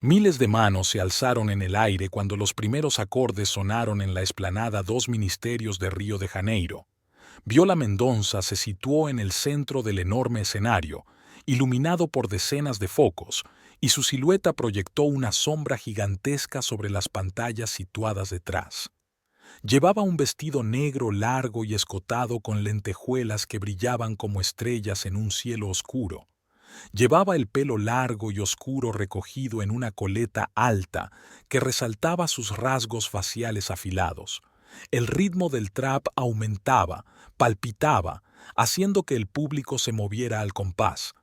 Miles de manos se alzaron en el aire cuando los primeros acordes sonaron en la explanada dos ministerios de Río de Janeiro. Viola Mendonça se situó en el centro del enorme escenario, iluminado por decenas de focos, y su silueta proyectó una sombra gigantesca sobre las pantallas situadas detrás. Llevaba un vestido negro largo y escotado con lentejuelas que brillaban como estrellas en un cielo oscuro. Llevaba el pelo largo y oscuro recogido en una coleta alta que resaltaba sus rasgos faciales afilados. El ritmo del trap aumentaba, palpitaba, haciendo que el público se moviera al compás.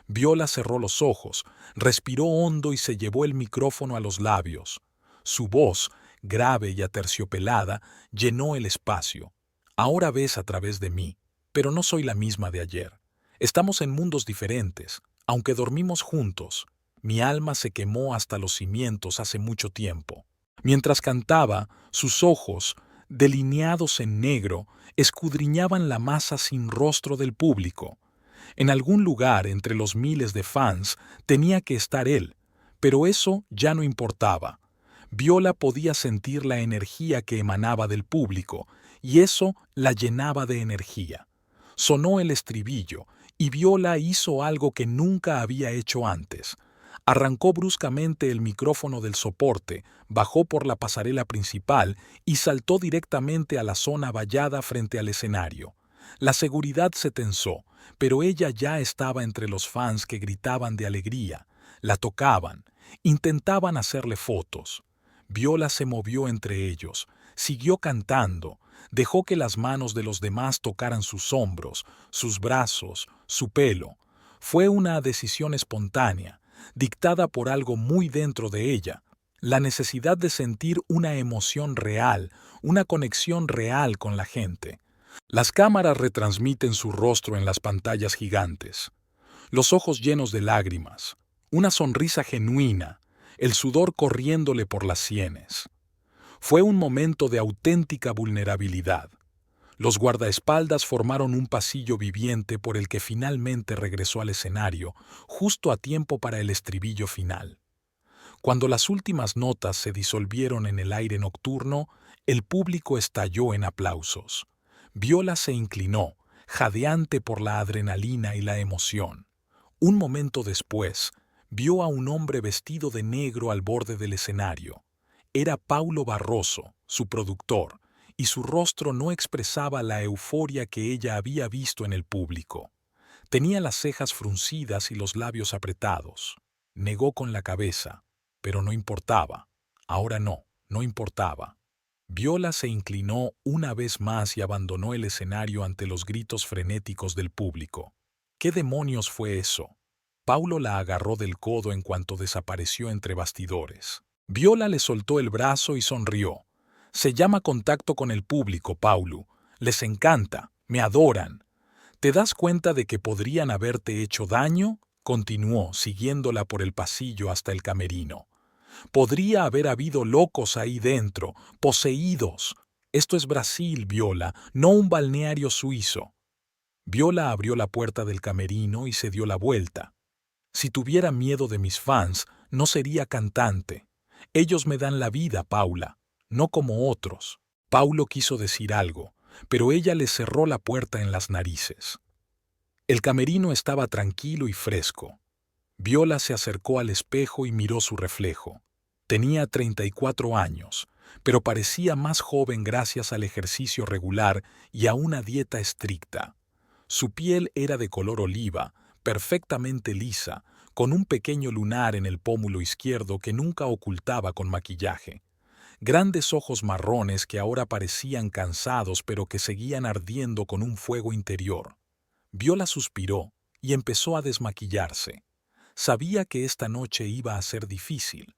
Viola cerró los ojos, respiró hondo y se llevó el micrófono a los labios. Su voz, grave y aterciopelada, llenó el espacio. Ahora ves a través de mí, pero no soy la misma de ayer. Estamos en mundos diferentes. Aunque dormimos juntos, mi alma se quemó hasta los cimientos hace mucho tiempo. Mientras cantaba, sus ojos, delineados en negro, escudriñaban la masa sin rostro del público. En algún lugar entre los miles de fans tenía que estar él, pero eso ya no importaba. Viola podía sentir la energía que emanaba del público, y eso la llenaba de energía. Sonó el estribillo, y Viola hizo algo que nunca había hecho antes. Arrancó bruscamente el micrófono del soporte, bajó por la pasarela principal y saltó directamente a la zona vallada frente al escenario. La seguridad se tensó, pero ella ya estaba entre los fans que gritaban de alegría, la tocaban, intentaban hacerle fotos. Viola se movió entre ellos, siguió cantando, dejó que las manos de los demás tocaran sus hombros, sus brazos, su pelo. Fue una decisión espontánea, dictada por algo muy dentro de ella, la necesidad de sentir una emoción real, una conexión real con la gente. Las cámaras retransmiten su rostro en las pantallas gigantes, los ojos llenos de lágrimas, una sonrisa genuina, el sudor corriéndole por las sienes. Fue un momento de auténtica vulnerabilidad. Los guardaespaldas formaron un pasillo viviente por el que finalmente regresó al escenario, justo a tiempo para el estribillo final. Cuando las últimas notas se disolvieron en el aire nocturno, el público estalló en aplausos. Viola se inclinó, jadeante por la adrenalina y la emoción. Un momento después, vio a un hombre vestido de negro al borde del escenario. Era Paulo Barroso, su productor, y su rostro no expresaba la euforia que ella había visto en el público. Tenía las cejas fruncidas y los labios apretados. Negó con la cabeza, pero no importaba. Ahora no importaba. Viola se inclinó una vez más y abandonó el escenario ante los gritos frenéticos del público. ¿Qué demonios fue eso? Paulo la agarró del codo en cuanto desapareció entre bastidores. Viola le soltó el brazo y sonrió. Se llama contacto con el público, Paulo. Les encanta, me adoran. ¿Te das cuenta de que podrían haberte hecho daño? Continuó, siguiéndola por el pasillo hasta el camerino. Podría haber habido locos ahí dentro, poseídos. Esto es Brasil, Viola, no un balneario suizo. Viola abrió la puerta del camerino y se dio la vuelta. Si tuviera miedo de mis fans, no sería cantante. Ellos me dan la vida, Paula, no como otros. Paulo quiso decir algo, pero ella le cerró la puerta en las narices. El camerino estaba tranquilo y fresco. Viola se acercó al espejo y miró su reflejo. Tenía 34 años, pero parecía más joven gracias al ejercicio regular y a una dieta estricta. Su piel era de color oliva, perfectamente lisa, con un pequeño lunar en el pómulo izquierdo que nunca ocultaba con maquillaje. Grandes ojos marrones que ahora parecían cansados pero que seguían ardiendo con un fuego interior. Viola suspiró y empezó a desmaquillarse. Sabía que esta noche iba a ser difícil.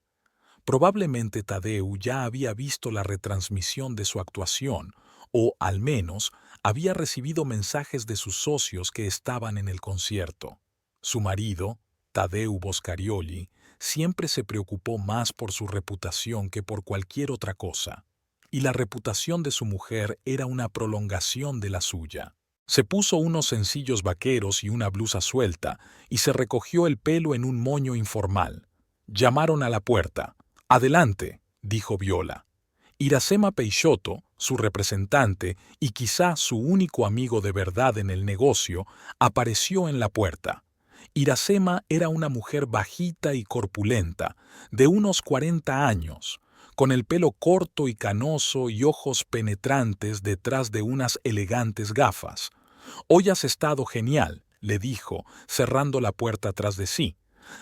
Probablemente Tadeu ya había visto la retransmisión de su actuación, o, al menos, había recibido mensajes de sus socios que estaban en el concierto. Su marido, Tadeu Boscarioli, siempre se preocupó más por su reputación que por cualquier otra cosa, y la reputación de su mujer era una prolongación de la suya. Se puso unos sencillos vaqueros y una blusa suelta, y se recogió el pelo en un moño informal. Llamaron a la puerta. «Adelante», dijo Viola. Iracema Peixoto, su representante y quizá su único amigo de verdad en el negocio, apareció en la puerta. Iracema era una mujer bajita y corpulenta, de unos 40 años, con el pelo corto y canoso y ojos penetrantes detrás de unas elegantes gafas. «Hoy has estado genial», le dijo, cerrando la puerta tras de sí.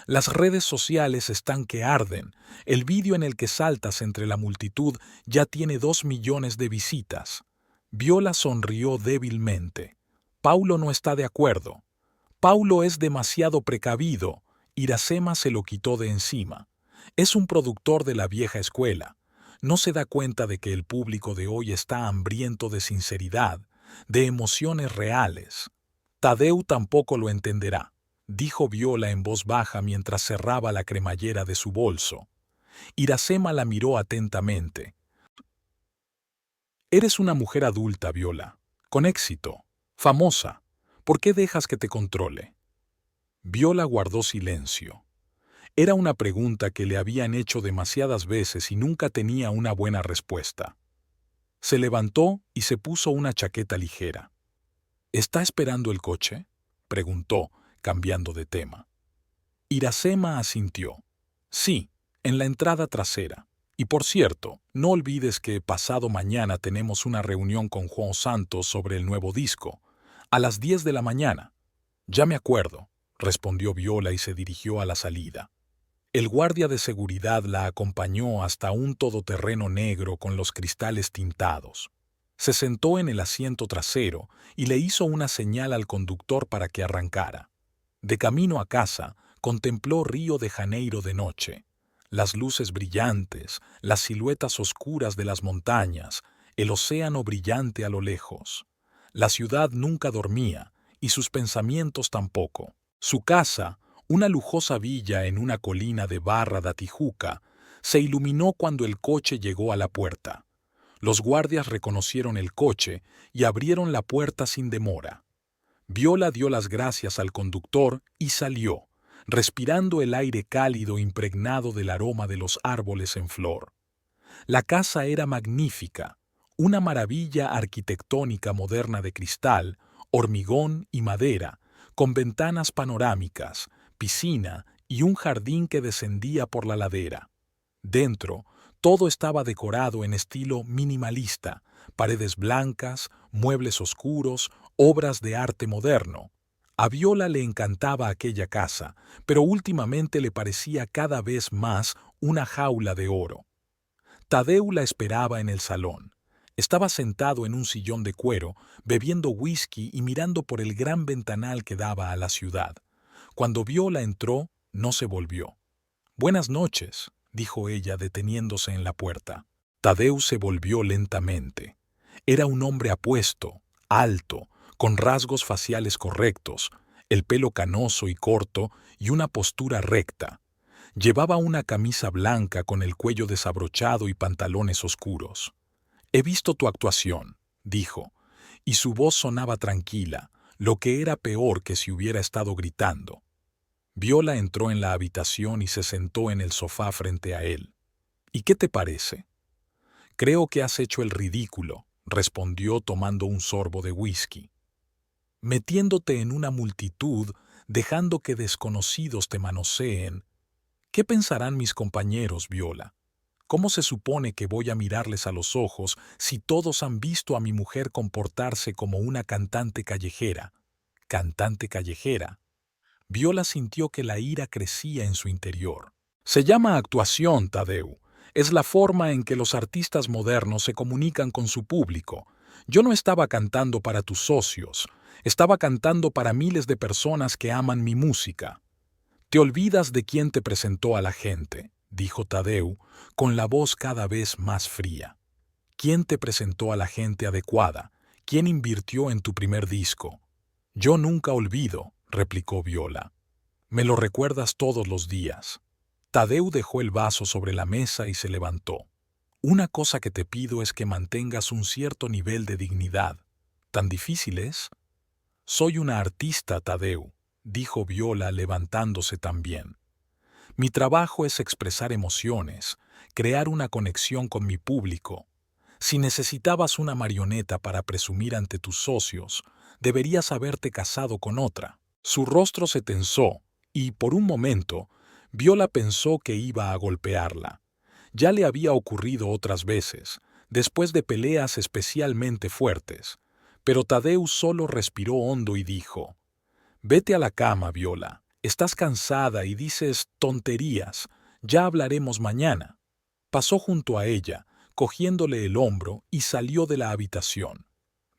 «Las redes sociales están que arden. El vídeo en el que saltas entre la multitud ya tiene 2 millones de visitas». Viola sonrió débilmente. «Paulo no está de acuerdo. Paulo es demasiado precavido». Iracema se lo quitó de encima. «Es un productor de la vieja escuela. No se da cuenta de que el público de hoy está hambriento de sinceridad, de emociones reales». «Tadeu tampoco lo entenderá», dijo Viola en voz baja mientras cerraba la cremallera de su bolso. Iracema la miró atentamente. «Eres una mujer adulta, Viola, con éxito, famosa. ¿Por qué dejas que te controle?» Viola guardó silencio. Era una pregunta que le habían hecho demasiadas veces y nunca tenía una buena respuesta. Se levantó y se puso una chaqueta ligera. «¿Está esperando el coche?», preguntó, cambiando de tema. Iracema asintió. «Sí, en la entrada trasera. Y por cierto, no olvides que pasado mañana tenemos una reunión con Juan Santos sobre el nuevo disco, a las 10 de la mañana». «Ya me acuerdo», respondió Viola y se dirigió a la salida. El guardia de seguridad la acompañó hasta un todoterreno negro con los cristales tintados. Se sentó en el asiento trasero y le hizo una señal al conductor para que arrancara. De camino a casa, contempló Río de Janeiro de noche. Las luces brillantes, las siluetas oscuras de las montañas, el océano brillante a lo lejos. La ciudad nunca dormía, y sus pensamientos tampoco. Su casa, una lujosa villa en una colina de Barra da Tijuca, se iluminó cuando el coche llegó a la puerta. Los guardias reconocieron el coche y abrieron la puerta sin demora. Viola dio las gracias al conductor y salió, respirando el aire cálido impregnado del aroma de los árboles en flor. La casa era magnífica, una maravilla arquitectónica moderna de cristal, hormigón y madera, con ventanas panorámicas, piscina y un jardín que descendía por la ladera. Dentro, todo estaba decorado en estilo minimalista, paredes blancas, muebles oscuros, obras de arte moderno. A Viola le encantaba aquella casa, pero últimamente le parecía cada vez más una jaula de oro. Tadeu la esperaba en el salón. Estaba sentado en un sillón de cuero, bebiendo whisky y mirando por el gran ventanal que daba a la ciudad. Cuando Viola entró, no se volvió. «Buenas noches», dijo ella deteniéndose en la puerta. Tadeu se volvió lentamente. Era un hombre apuesto, alto, con rasgos faciales correctos, el pelo canoso y corto y una postura recta. Llevaba una camisa blanca con el cuello desabrochado y pantalones oscuros. «He visto tu actuación», dijo, y su voz sonaba tranquila, lo que era peor que si hubiera estado gritando. Viola entró en la habitación y se sentó en el sofá frente a él. «¿Y qué te parece?» «Creo que has hecho el ridículo», respondió tomando un sorbo de whisky. «Metiéndote en una multitud, dejando que desconocidos te manoseen. ¿Qué pensarán mis compañeros, Viola? ¿Cómo se supone que voy a mirarles a los ojos si todos han visto a mi mujer comportarse como una cantante callejera?» «¿Cantante callejera?» Viola sintió que la ira crecía en su interior. «Se llama actuación, Tadeu. Es la forma en que los artistas modernos se comunican con su público. Yo no estaba cantando para tus socios. Estaba cantando para miles de personas que aman mi música». «Te olvidas de quién te presentó a la gente», dijo Tadeu, con la voz cada vez más fría. «¿Quién te presentó a la gente adecuada? ¿Quién invirtió en tu primer disco?» «Yo nunca olvido», replicó Viola. «Me lo recuerdas todos los días». Tadeu dejó el vaso sobre la mesa y se levantó. «Una cosa que te pido es que mantengas un cierto nivel de dignidad. ¿Tan difícil es?» «Soy una artista, Tadeu», dijo Viola levantándose también. Mi trabajo es expresar emociones, crear una conexión con mi público. Si necesitabas una marioneta para presumir ante tus socios, deberías haberte casado con otra. Su rostro se tensó y, por un momento, Viola pensó que iba a golpearla. Ya le había ocurrido otras veces, después de peleas especialmente fuertes. Pero Tadeusz solo respiró hondo y dijo: «Vete a la cama, Viola. Estás cansada y dices tonterías. Ya hablaremos mañana». Pasó junto a ella, cogiéndole el hombro, y salió de la habitación.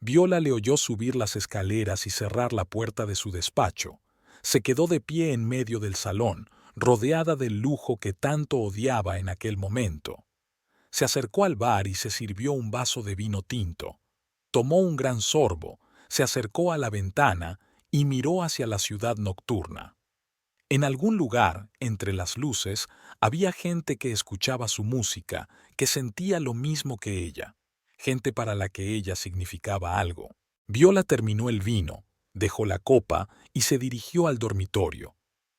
Viola le oyó subir las escaleras y cerrar la puerta de su despacho. Se quedó de pie en medio del salón, rodeada del lujo que tanto odiaba en aquel momento. Se acercó al bar y se sirvió un vaso de vino tinto. Tomó un gran sorbo, se acercó a la ventana y miró hacia la ciudad nocturna. En algún lugar, entre las luces, había gente que escuchaba su música, que sentía lo mismo que ella, gente para la que ella significaba algo. Viola terminó el vino, dejó la copa y se dirigió al dormitorio,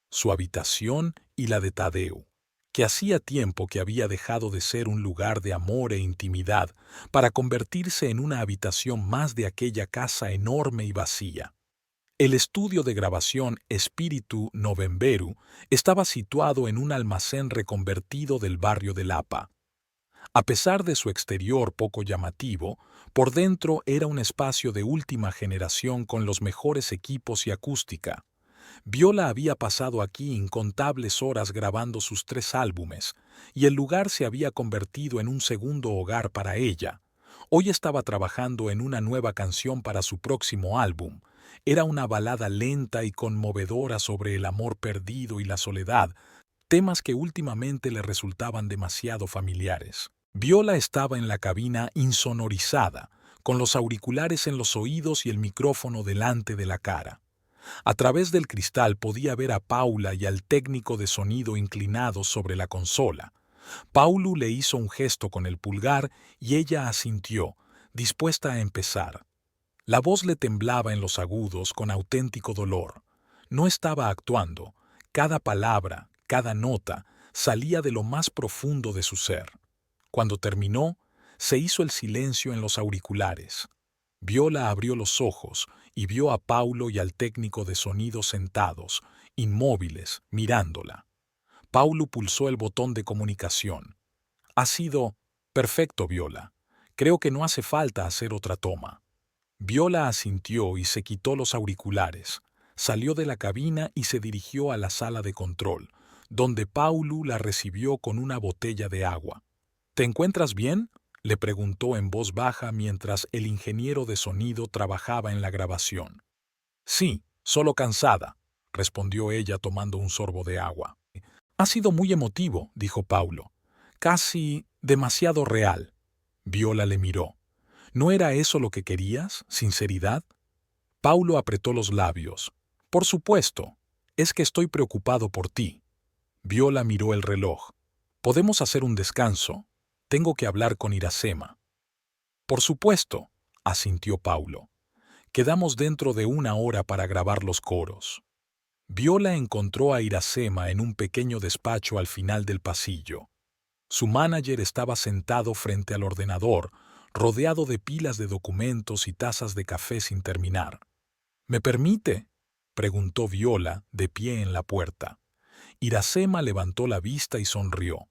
su habitación y la de Tadeu, que hacía tiempo que había dejado de ser un lugar de amor e intimidad para convertirse en una habitación más de aquella casa enorme y vacía. El estudio de grabación Espíritu Novemberu estaba situado en un almacén reconvertido del barrio de Lapa. A pesar de su exterior poco llamativo, por dentro era un espacio de última generación con los mejores equipos y acústica. Viola había pasado aquí incontables horas grabando sus 3 álbumes, y el lugar se había convertido en un segundo hogar para ella. Hoy estaba trabajando en una nueva canción para su próximo álbum. Era una balada lenta y conmovedora sobre el amor perdido y la soledad, temas que últimamente le resultaban demasiado familiares. Viola estaba en la cabina insonorizada, con los auriculares en los oídos y el micrófono delante de la cara. A través del cristal podía ver a Paula y al técnico de sonido inclinados sobre la consola. Paulu le hizo un gesto con el pulgar y ella asintió, dispuesta a empezar. La voz le temblaba en los agudos con auténtico dolor. No estaba actuando. Cada palabra, cada nota, salía de lo más profundo de su ser. Cuando terminó, se hizo el silencio en los auriculares. Viola abrió los ojos y vio a Paulo y al técnico de sonido sentados, inmóviles, mirándola. Paulo pulsó el botón de comunicación. «Ha sido perfecto, Viola. Creo que no hace falta hacer otra toma». Viola asintió y se quitó los auriculares. Salió de la cabina y se dirigió a la sala de control, donde Paulo la recibió con una botella de agua. «¿Te encuentras bien?», le preguntó en voz baja mientras el ingeniero de sonido trabajaba en la grabación. «Sí, solo cansada», respondió ella tomando un sorbo de agua. «Ha sido muy emotivo», dijo Paulo. «Casi demasiado real». Viola le miró. «¿No era eso lo que querías? ¿Sinceridad?». Paulo apretó los labios. «Por supuesto. Es que estoy preocupado por ti». Viola miró el reloj. «¿Podemos hacer un descanso? Tengo que hablar con Iracema». «Por supuesto», asintió Paulo. «Quedamos dentro de 1 hora para grabar los coros». Viola encontró a Iracema en un pequeño despacho al final del pasillo. Su manager estaba sentado frente al ordenador, rodeado de pilas de documentos y tazas de café sin terminar. «¿Me permite?», preguntó Viola, de pie en la puerta. Iracema levantó la vista y sonrió.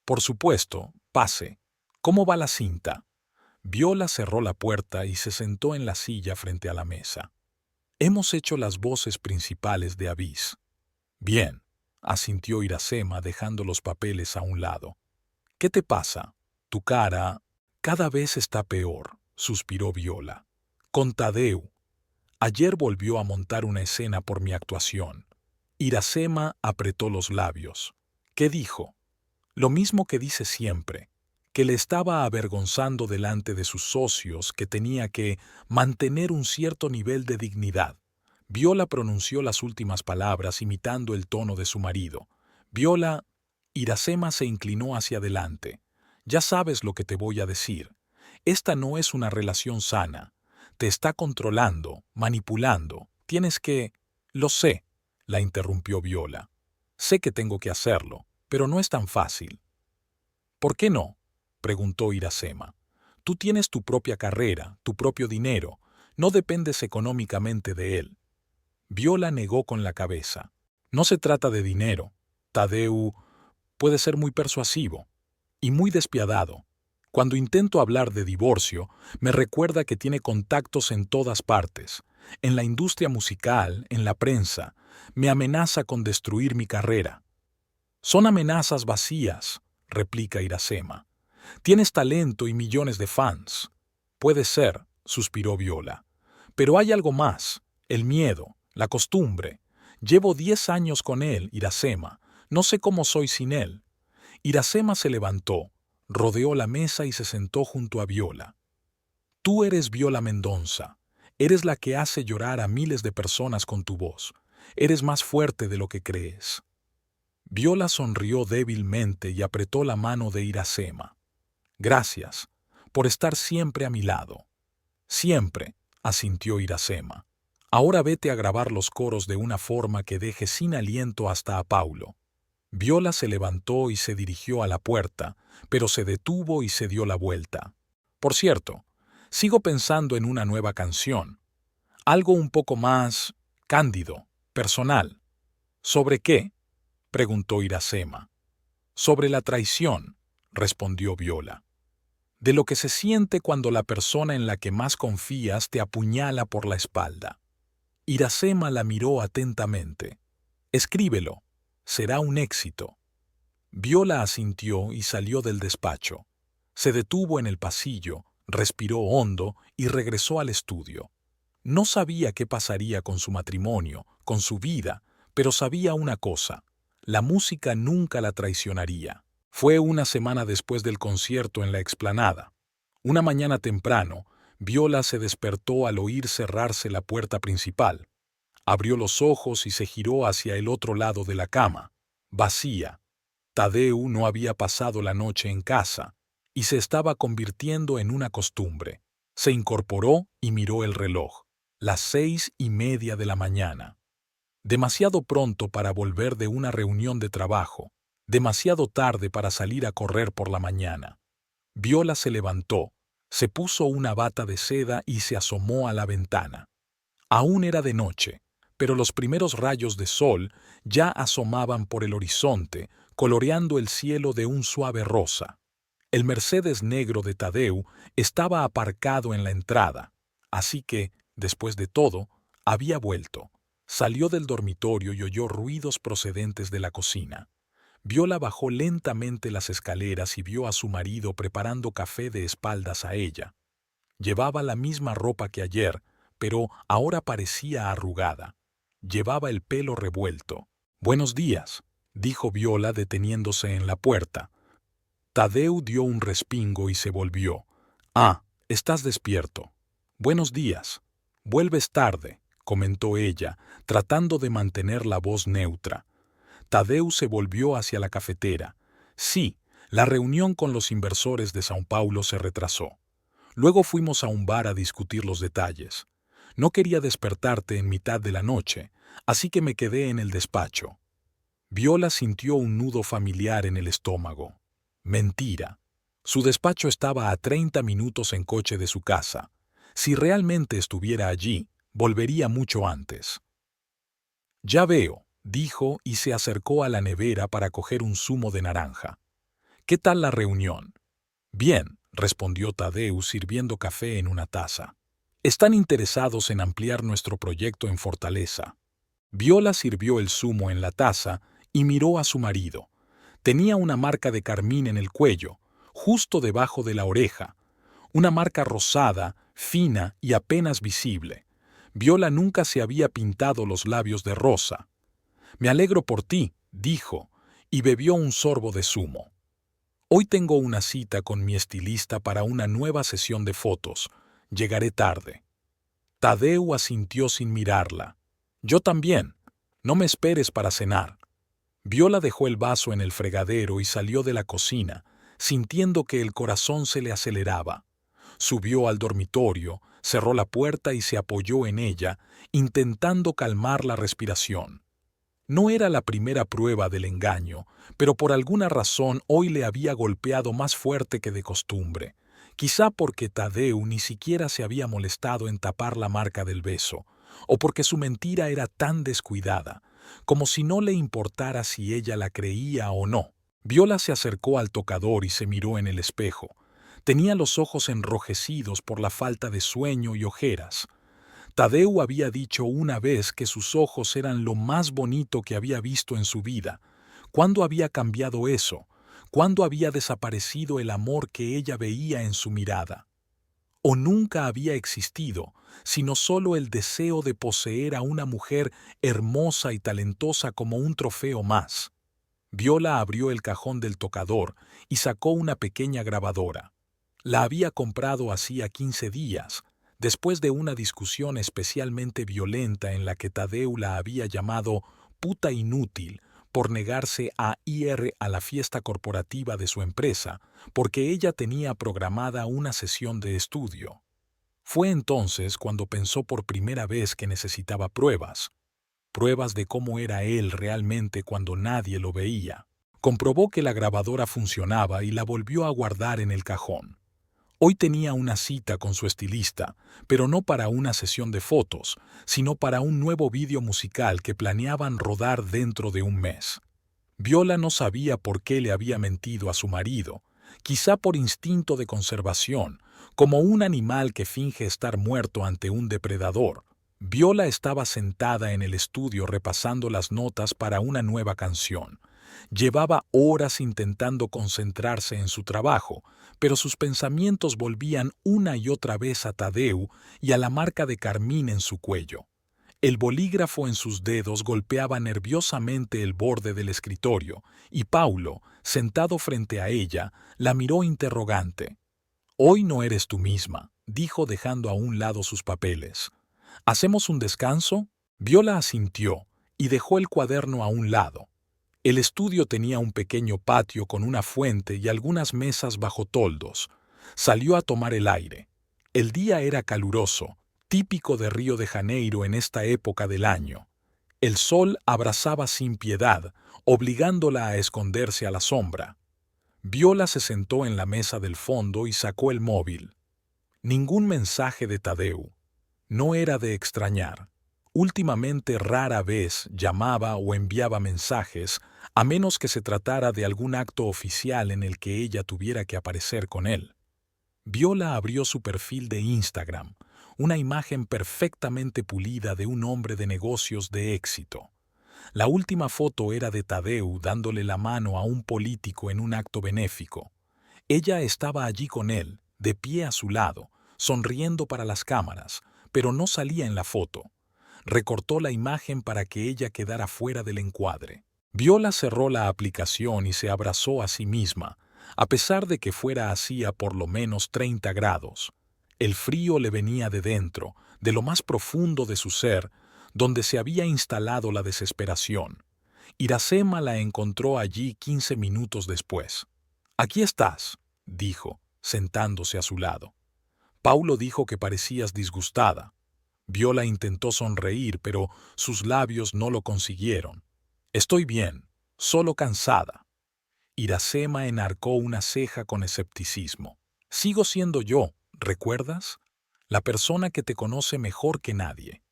«Por supuesto, pase. ¿Cómo va la cinta?». Viola cerró la puerta y se sentó en la silla frente a la mesa. «Hemos hecho las voces principales de Abyss». «Bien», asintió Iracema dejando los papeles a un lado. «¿Qué te pasa? Tu cara cada vez está peor», suspiró Viola. «Con Tadeu. Ayer volvió a montar una escena por mi actuación». Iracema apretó los labios. «¿Qué dijo?». «Lo mismo que dice siempre, que le estaba avergonzando delante de sus socios, que tenía que mantener un cierto nivel de dignidad». Viola pronunció las últimas palabras imitando el tono de su marido. «Viola». Iracema se inclinó hacia adelante. «Ya sabes lo que te voy a decir. Esta no es una relación sana. Te está controlando, manipulando. Tienes que...». «Lo sé», la interrumpió Viola. Sé que tengo que hacerlo, pero no es tan fácil. ¿Por qué no?, preguntó Iracema. Tú tienes tu propia carrera, tu propio dinero, no dependes económicamente de él. Viola negó con la cabeza. No se trata de dinero. Tadeu puede ser muy persuasivo y muy despiadado. Cuando intento hablar de divorcio, me recuerda que tiene contactos en todas partes, en la industria musical, en la prensa. Me amenaza con destruir mi carrera. Son amenazas vacías, replica Iracema. Tienes talento y millones de fans. Puede ser, suspiró Viola. Pero hay algo más, el miedo, la costumbre. Llevo 10 años con él, Iracema. No sé cómo soy sin él. Iracema se levantó, rodeó la mesa y se sentó junto a Viola. Tú eres Viola Mendoza. Eres la que hace llorar a miles de personas con tu voz. Eres más fuerte de lo que crees. Viola sonrió débilmente y apretó la mano de Iracema. Gracias, por estar siempre a mi lado. Siempre, asintió Iracema. Ahora vete a grabar los coros de una forma que deje sin aliento hasta a Paulo. Viola se levantó y se dirigió a la puerta, pero se detuvo y se dio la vuelta. Por cierto, sigo pensando en una nueva canción. Algo un poco más cándido, personal. ¿Sobre qué?, preguntó Iracema. Sobre la traición, respondió Viola. De lo que se siente cuando la persona en la que más confías te apuñala por la espalda. Iracema la miró atentamente. Escríbelo. Será un éxito. Viola asintió y salió del despacho. Se detuvo en el pasillo, respiró hondo y regresó al estudio. No sabía qué pasaría con su matrimonio, con su vida, pero sabía una cosa: la música nunca la traicionaría. Fue una semana después del concierto en la explanada. Una mañana temprano, Viola se despertó al oír cerrarse la puerta principal. Abrió los ojos y se giró hacia el otro lado de la cama. Vacía. Tadeu no había pasado la noche en casa, y se estaba convirtiendo en una costumbre. Se incorporó y miró el reloj. Las 6:30 de la mañana. Demasiado pronto para volver de una reunión de trabajo. Demasiado tarde para salir a correr por la mañana. Viola se levantó, se puso una bata de seda y se asomó a la ventana. Aún era de noche, pero los primeros rayos de sol ya asomaban por el horizonte, coloreando el cielo de un suave rosa. El Mercedes negro de Tadeu estaba aparcado en la entrada, así que, después de todo, había vuelto. Salió del dormitorio y oyó ruidos procedentes de la cocina. Viola bajó lentamente las escaleras y vio a su marido preparando café de espaldas a ella. Llevaba la misma ropa que ayer, pero ahora parecía arrugada. Llevaba el pelo revuelto. «Buenos días», dijo Viola deteniéndose en la puerta. Tadeu dio un respingo y se volvió. «Ah, estás despierto. Buenos días. Vuelves tarde», comentó ella, tratando de mantener la voz neutra. Tadeu se volvió hacia la cafetera. Sí, la reunión con los inversores de São Paulo se retrasó. Luego fuimos a un bar a discutir los detalles. No quería despertarte en mitad de la noche, así que me quedé en el despacho. Viola sintió un nudo familiar en el estómago. Mentira. Su despacho estaba a 30 minutos en coche de su casa. Si realmente estuviera allí, volvería mucho antes. «Ya veo», dijo y se acercó a la nevera para coger un zumo de naranja. «¿Qué tal la reunión?» «Bien», respondió Tadeu sirviendo café en una taza. «Están interesados en ampliar nuestro proyecto en Fortaleza». Viola sirvió el zumo en la taza y miró a su marido. Tenía una marca de carmín en el cuello, justo debajo de la oreja. Una marca rosada, fina y apenas visible. Viola nunca se había pintado los labios de rosa. «Me alegro por ti», dijo, y bebió un sorbo de zumo. «Hoy tengo una cita con mi estilista para una nueva sesión de fotos. Llegaré tarde». Tadeu asintió sin mirarla. «Yo también. No me esperes para cenar». Viola dejó el vaso en el fregadero y salió de la cocina, sintiendo que el corazón se le aceleraba. Subió al dormitorio, cerró la puerta y se apoyó en ella, intentando calmar la respiración. No era la primera prueba del engaño, pero por alguna razón hoy le había golpeado más fuerte que de costumbre. Quizá porque Tadeu ni siquiera se había molestado en tapar la marca del beso, o porque su mentira era tan descuidada, como si no le importara si ella la creía o no. Viola se acercó al tocador y se miró en el espejo. Tenía los ojos enrojecidos por la falta de sueño y ojeras. Tadeu había dicho una vez que sus ojos eran lo más bonito que había visto en su vida. ¿Cuándo había cambiado eso? ¿Cuándo había desaparecido el amor que ella veía en su mirada? ¿O nunca había existido, sino solo el deseo de poseer a una mujer hermosa y talentosa como un trofeo más? Viola abrió el cajón del tocador y sacó una pequeña grabadora. La había comprado hacía 15 días, después de una discusión especialmente violenta en la que Tadeu la había llamado puta inútil por negarse a ir a la fiesta corporativa de su empresa, porque ella tenía programada una sesión de estudio. Fue entonces cuando pensó por primera vez que necesitaba pruebas de cómo era él realmente cuando nadie lo veía. Comprobó que la grabadora funcionaba y la volvió a guardar en el cajón. Hoy tenía una cita con su estilista, pero no para una sesión de fotos, sino para un nuevo vídeo musical que planeaban rodar dentro de un mes. Viola no sabía por qué le había mentido a su marido, quizá por instinto de conservación, como un animal que finge estar muerto ante un depredador. Viola estaba sentada en el estudio repasando las notas para una nueva canción. Llevaba horas intentando concentrarse en su trabajo, pero sus pensamientos volvían una y otra vez a Tadeu y a la marca de carmín en su cuello. El bolígrafo en sus dedos golpeaba nerviosamente el borde del escritorio, y Paulo, sentado frente a ella, la miró interrogante. «Hoy no eres tú misma», dijo dejando a un lado sus papeles. «¿Hacemos un descanso?» Viola asintió y dejó el cuaderno a un lado. El estudio tenía un pequeño patio con una fuente y algunas mesas bajo toldos. Salió a tomar el aire. El día era caluroso, típico de Río de Janeiro en esta época del año. El sol abrasaba sin piedad, obligándola a esconderse a la sombra. Viola se sentó en la mesa del fondo y sacó el móvil. Ningún mensaje de Tadeu. No era de extrañar. Últimamente rara vez llamaba o enviaba mensajes, a menos que se tratara de algún acto oficial en el que ella tuviera que aparecer con él. Viola abrió su perfil de Instagram, una imagen perfectamente pulida de un hombre de negocios de éxito. La última foto era de Tadeu dándole la mano a un político en un acto benéfico. Ella estaba allí con él, de pie a su lado, sonriendo para las cámaras, pero no salía en la foto. Recortó la imagen para que ella quedara fuera del encuadre. Viola cerró la aplicación y se abrazó a sí misma, a pesar de que fuera hacía por lo menos 30 grados. El frío le venía de dentro, de lo más profundo de su ser, donde se había instalado la desesperación. Iracema la encontró allí 15 minutos después. «Aquí estás», dijo, sentándose a su lado. «Paulo dijo que parecías disgustada». Viola intentó sonreír, pero sus labios no lo consiguieron. «Estoy bien, solo cansada». Iracema enarcó una ceja con escepticismo. «Sigo siendo yo, ¿recuerdas? La persona que te conoce mejor que nadie».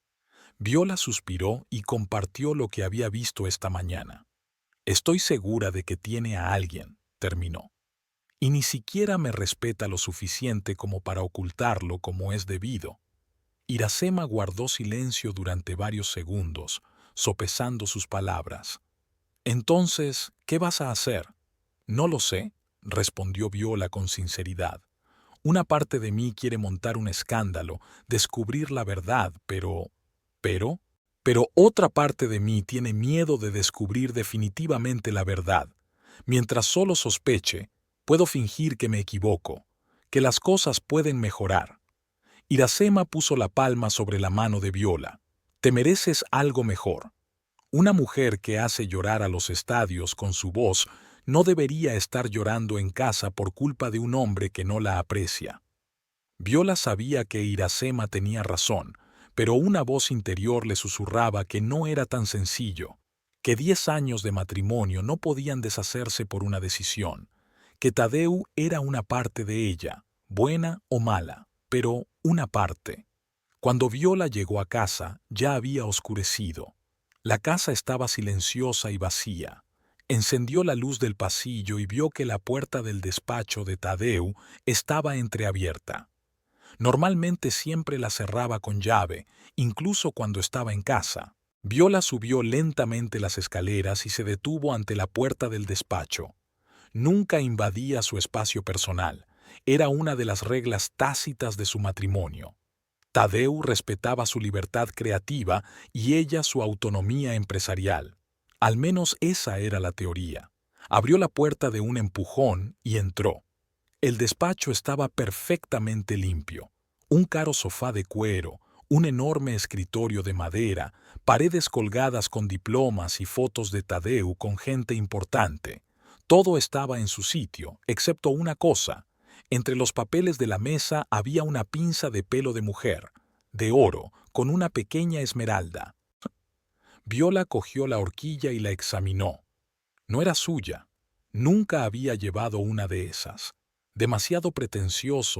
Viola suspiró y compartió lo que había visto esta mañana. «Estoy segura de que tiene a alguien», terminó. «Y ni siquiera me respeta lo suficiente como para ocultarlo como es debido». Iracema guardó silencio durante varios segundos, sopesando sus palabras. «Entonces, ¿qué vas a hacer?» «No lo sé», respondió Viola con sinceridad. «Una parte de mí quiere montar un escándalo, descubrir la verdad, pero otra parte de mí tiene miedo de descubrir definitivamente la verdad. Mientras solo sospeche, puedo fingir que me equivoco, que las cosas pueden mejorar». Iracema puso la palma sobre la mano de Viola. «Te mereces algo mejor. Una mujer que hace llorar a los estadios con su voz no debería estar llorando en casa por culpa de un hombre que no la aprecia». Viola sabía que Iracema tenía razón, pero una voz interior le susurraba que no era tan sencillo. que 10 años de matrimonio no podían deshacerse por una decisión, que Tadeu era una parte de ella, buena o mala, pero una parte. Cuando Viola llegó a casa, ya había oscurecido. La casa estaba silenciosa y vacía. Encendió la luz del pasillo y vio que la puerta del despacho de Tadeu estaba entreabierta. Normalmente siempre la cerraba con llave, incluso cuando estaba en casa. Viola subió lentamente las escaleras y se detuvo ante la puerta del despacho. Nunca invadía su espacio personal. Era una de las reglas tácitas de su matrimonio. Tadeu respetaba su libertad creativa y ella su autonomía empresarial. Al menos esa era la teoría. Abrió la puerta de un empujón y entró. El despacho estaba perfectamente limpio. Un caro sofá de cuero, un enorme escritorio de madera, paredes colgadas con diplomas y fotos de Tadeu con gente importante. Todo estaba en su sitio, excepto una cosa. Entre los papeles de la mesa había una pinza de pelo de mujer, de oro, con una pequeña esmeralda. Viola cogió la horquilla y la examinó. No era suya. Nunca había llevado una de esas. Demasiado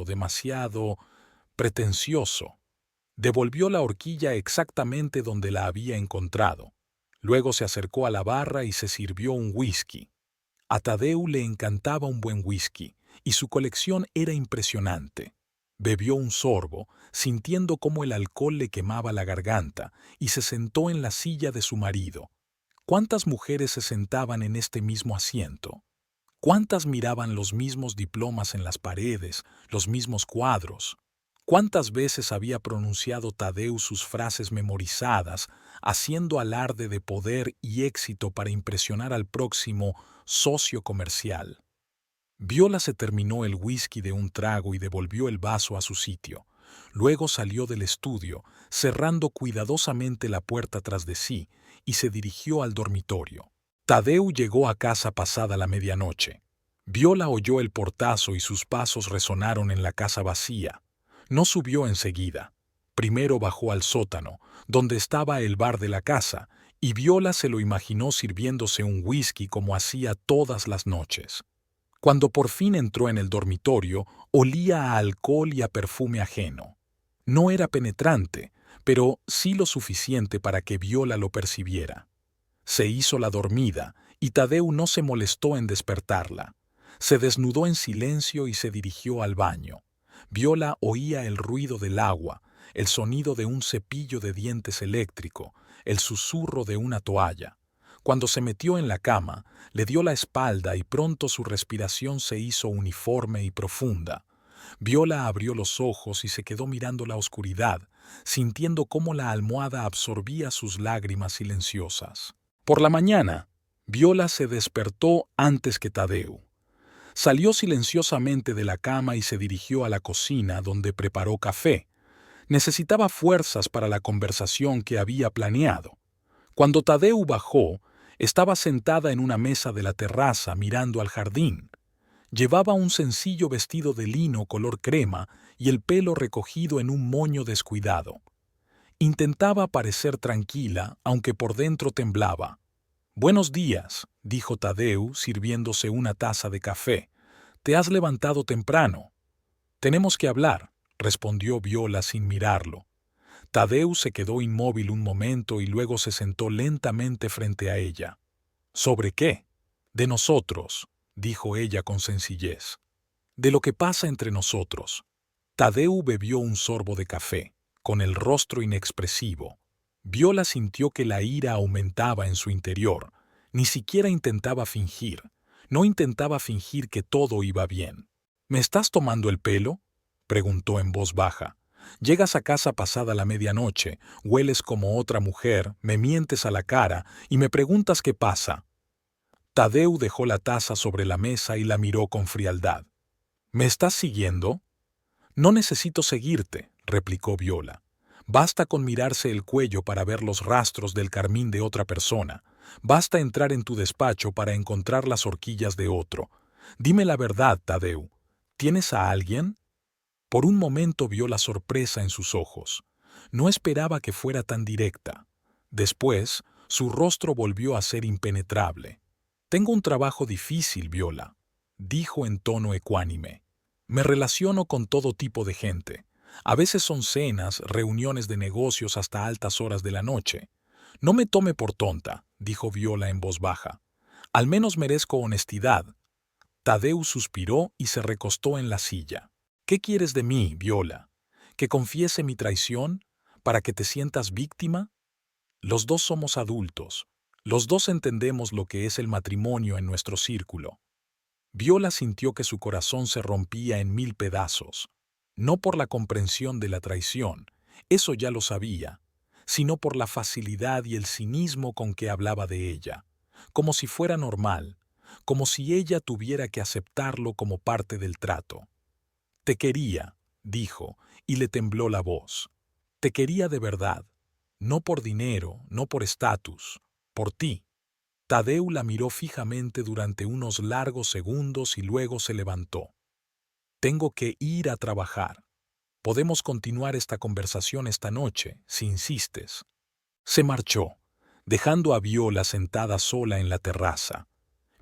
demasiado pretencioso. Devolvió la horquilla exactamente donde la había encontrado. Luego se acercó a la barra y se sirvió un whisky. A Tadeu le encantaba un buen whisky, y su colección era impresionante. Bebió un sorbo, sintiendo cómo el alcohol le quemaba la garganta, y se sentó en la silla de su marido. ¿Cuántas mujeres se sentaban en este mismo asiento? ¿Cuántas miraban los mismos diplomas en las paredes, los mismos cuadros? ¿Cuántas veces había pronunciado Tadeu sus frases memorizadas, haciendo alarde de poder y éxito para impresionar al próximo socio comercial? Viola se terminó el whisky de un trago y devolvió el vaso a su sitio. Luego salió del estudio, cerrando cuidadosamente la puerta tras de sí, y se dirigió al dormitorio. Tadeu llegó a casa pasada la medianoche. Viola oyó el portazo y sus pasos resonaron en la casa vacía. No subió enseguida. Primero bajó al sótano, donde estaba el bar de la casa, y Viola se lo imaginó sirviéndose un whisky como hacía todas las noches. Cuando por fin entró en el dormitorio, olía a alcohol y a perfume ajeno. No era penetrante, pero sí lo suficiente para que Viola lo percibiera. Se hizo la dormida, y Tadeu no se molestó en despertarla. Se desnudó en silencio y se dirigió al baño. Viola oía el ruido del agua, el sonido de un cepillo de dientes eléctrico, el susurro de una toalla. Cuando se metió en la cama, le dio la espalda y pronto su respiración se hizo uniforme y profunda. Viola abrió los ojos y se quedó mirando la oscuridad, sintiendo cómo la almohada absorbía sus lágrimas silenciosas. Por la mañana, Viola se despertó antes que Tadeu. Salió silenciosamente de la cama y se dirigió a la cocina, donde preparó café. Necesitaba fuerzas para la conversación que había planeado. Cuando Tadeu bajó, estaba sentada en una mesa de la terraza mirando al jardín. Llevaba un sencillo vestido de lino color crema y el pelo recogido en un moño descuidado. Intentaba parecer tranquila, aunque por dentro temblaba. «Buenos días», dijo Tadeu, sirviéndose una taza de café. «Te has levantado temprano». «Tenemos que hablar», respondió Viola sin mirarlo. Tadeu se quedó inmóvil un momento y luego se sentó lentamente frente a ella. «¿Sobre qué?» «De nosotros», dijo ella con sencillez. «De lo que pasa entre nosotros». Tadeu bebió un sorbo de café, con el rostro inexpresivo. Viola sintió que la ira aumentaba en su interior. Ni siquiera intentaba fingir. No intentaba fingir que todo iba bien. «¿Me estás tomando el pelo?», preguntó en voz baja. «Llegas a casa pasada la medianoche, hueles como otra mujer, me mientes a la cara y me preguntas qué pasa». Tadeu dejó la taza sobre la mesa y la miró con frialdad. «¿Me estás siguiendo?» «No necesito seguirte», replicó Viola. «Basta con mirarse el cuello para ver los rastros del carmín de otra persona. Basta entrar en tu despacho para encontrar las horquillas de otro. Dime la verdad, Tadeu. ¿Tienes a alguien?» Por un momento vio la sorpresa en sus ojos. No esperaba que fuera tan directa. Después, Su rostro volvió a ser impenetrable. «Tengo un trabajo difícil, Viola», dijo en tono ecuánime. «Me relaciono con todo tipo de gente. A veces son cenas, reuniones de negocios hasta altas horas de la noche. No me tome por tonta», dijo Viola en voz baja. «Al menos merezco honestidad». Tadeu suspiró y se recostó en la silla. «¿Qué quieres de mí, Viola? ¿Que confiese mi traición? ¿Para que te sientas víctima? Los dos somos adultos. Los dos entendemos lo que es el matrimonio en nuestro círculo». Viola sintió que su corazón se rompía en 1000 pedazos. No por la comprensión de la traición, eso ya lo sabía, sino por la facilidad y el cinismo con que hablaba de ella, como si fuera normal, como si ella tuviera que aceptarlo como parte del trato. «Te quería», dijo, y le tembló la voz. «Te quería de verdad, no por dinero, no por estatus, por ti». Tadeu la miró fijamente durante unos largos segundos y luego se levantó. «Tengo que ir a trabajar. Podemos continuar esta conversación esta noche, si insistes». Se marchó, dejando a Viola sentada sola en la terraza.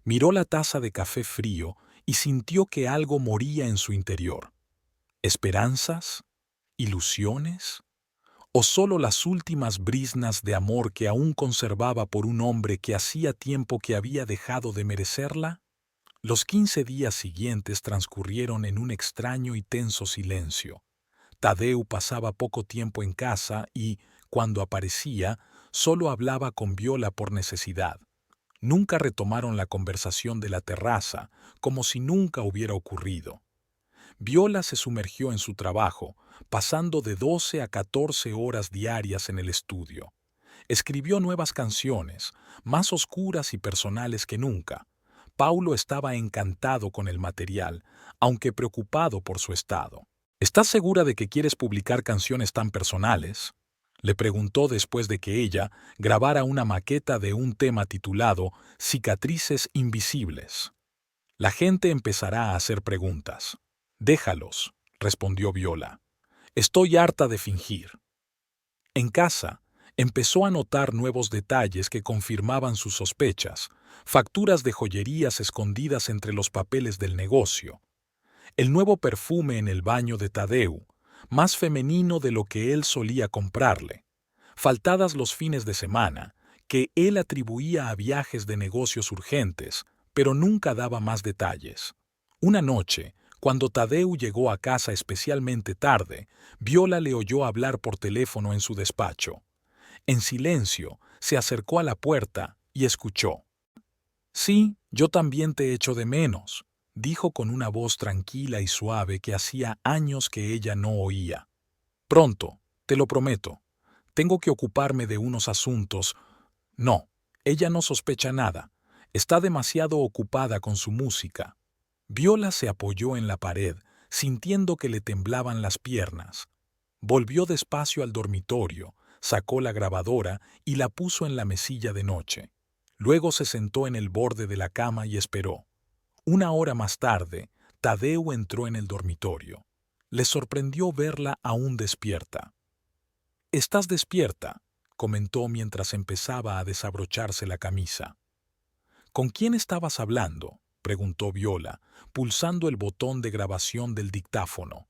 Miró la taza de café frío y sintió que algo moría en su interior. ¿Esperanzas? ¿Ilusiones? ¿O solo las últimas briznas de amor que aún conservaba por un hombre que hacía tiempo que había dejado de merecerla? Los 15 días siguientes transcurrieron en un extraño y tenso silencio. Tadeu pasaba poco tiempo en casa y, cuando aparecía, solo hablaba con Viola por necesidad. Nunca retomaron la conversación de la terraza, como si nunca hubiera ocurrido. Viola se sumergió en su trabajo, pasando de 12 a 14 horas diarias en el estudio. Escribió nuevas canciones, más oscuras y personales que nunca. Paulo estaba encantado con el material, aunque preocupado por su estado. «¿Estás segura de que quieres publicar canciones tan personales?», le preguntó después de que ella grabara una maqueta de un tema titulado Cicatrices Invisibles. «La gente empezará a hacer preguntas». «Déjalos», respondió Viola. «Estoy harta de fingir». En casa, empezó a notar nuevos detalles que confirmaban sus sospechas, facturas de joyerías escondidas entre los papeles del negocio. El nuevo perfume en el baño de Tadeu, más femenino de lo que él solía comprarle. Faltadas los fines de semana, que él atribuía a viajes de negocios urgentes, pero nunca daba más detalles. Una noche, cuando Tadeu llegó a casa especialmente tarde, Viola le oyó hablar por teléfono en su despacho. En silencio, se acercó a la puerta y escuchó. «Sí, yo también te echo de menos», dijo con una voz tranquila y suave que hacía años que ella no oía. «Pronto, te lo prometo. Tengo que ocuparme de unos asuntos». No, ella no sospecha nada. Está demasiado ocupada con su música. Viola se apoyó en la pared, sintiendo que le temblaban las piernas. Volvió despacio al dormitorio, sacó la grabadora y la puso en la mesilla de noche. Luego se sentó en el borde de la cama y esperó. Una hora más tarde, Tadeu entró en el dormitorio. Le sorprendió verla aún despierta. «¿Estás despierta?», comentó mientras empezaba a desabrocharse la camisa. «¿Con quién estabas hablando?», preguntó Viola, pulsando el botón de grabación del dictáfono.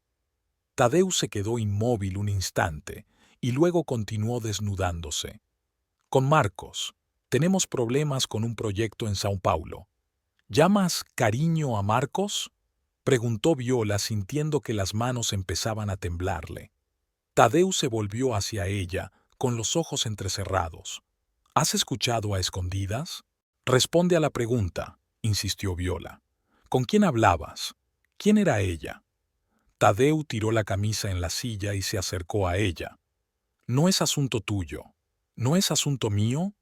Tadeu se quedó inmóvil un instante y luego continuó desnudándose. «Con Marcos. Tenemos problemas con un proyecto en São Paulo». «¿Llamas cariño a Marcos?», preguntó Viola sintiendo que las manos empezaban a temblarle. Tadeu se volvió hacia ella, con los ojos entrecerrados. «¿Has escuchado a escondidas?». «Responde a la pregunta», insistió Viola. «¿Con quién hablabas? ¿Quién era ella?». Tadeu tiró la camisa en la silla y se acercó a ella. «No es asunto tuyo. ¿No es asunto mío?».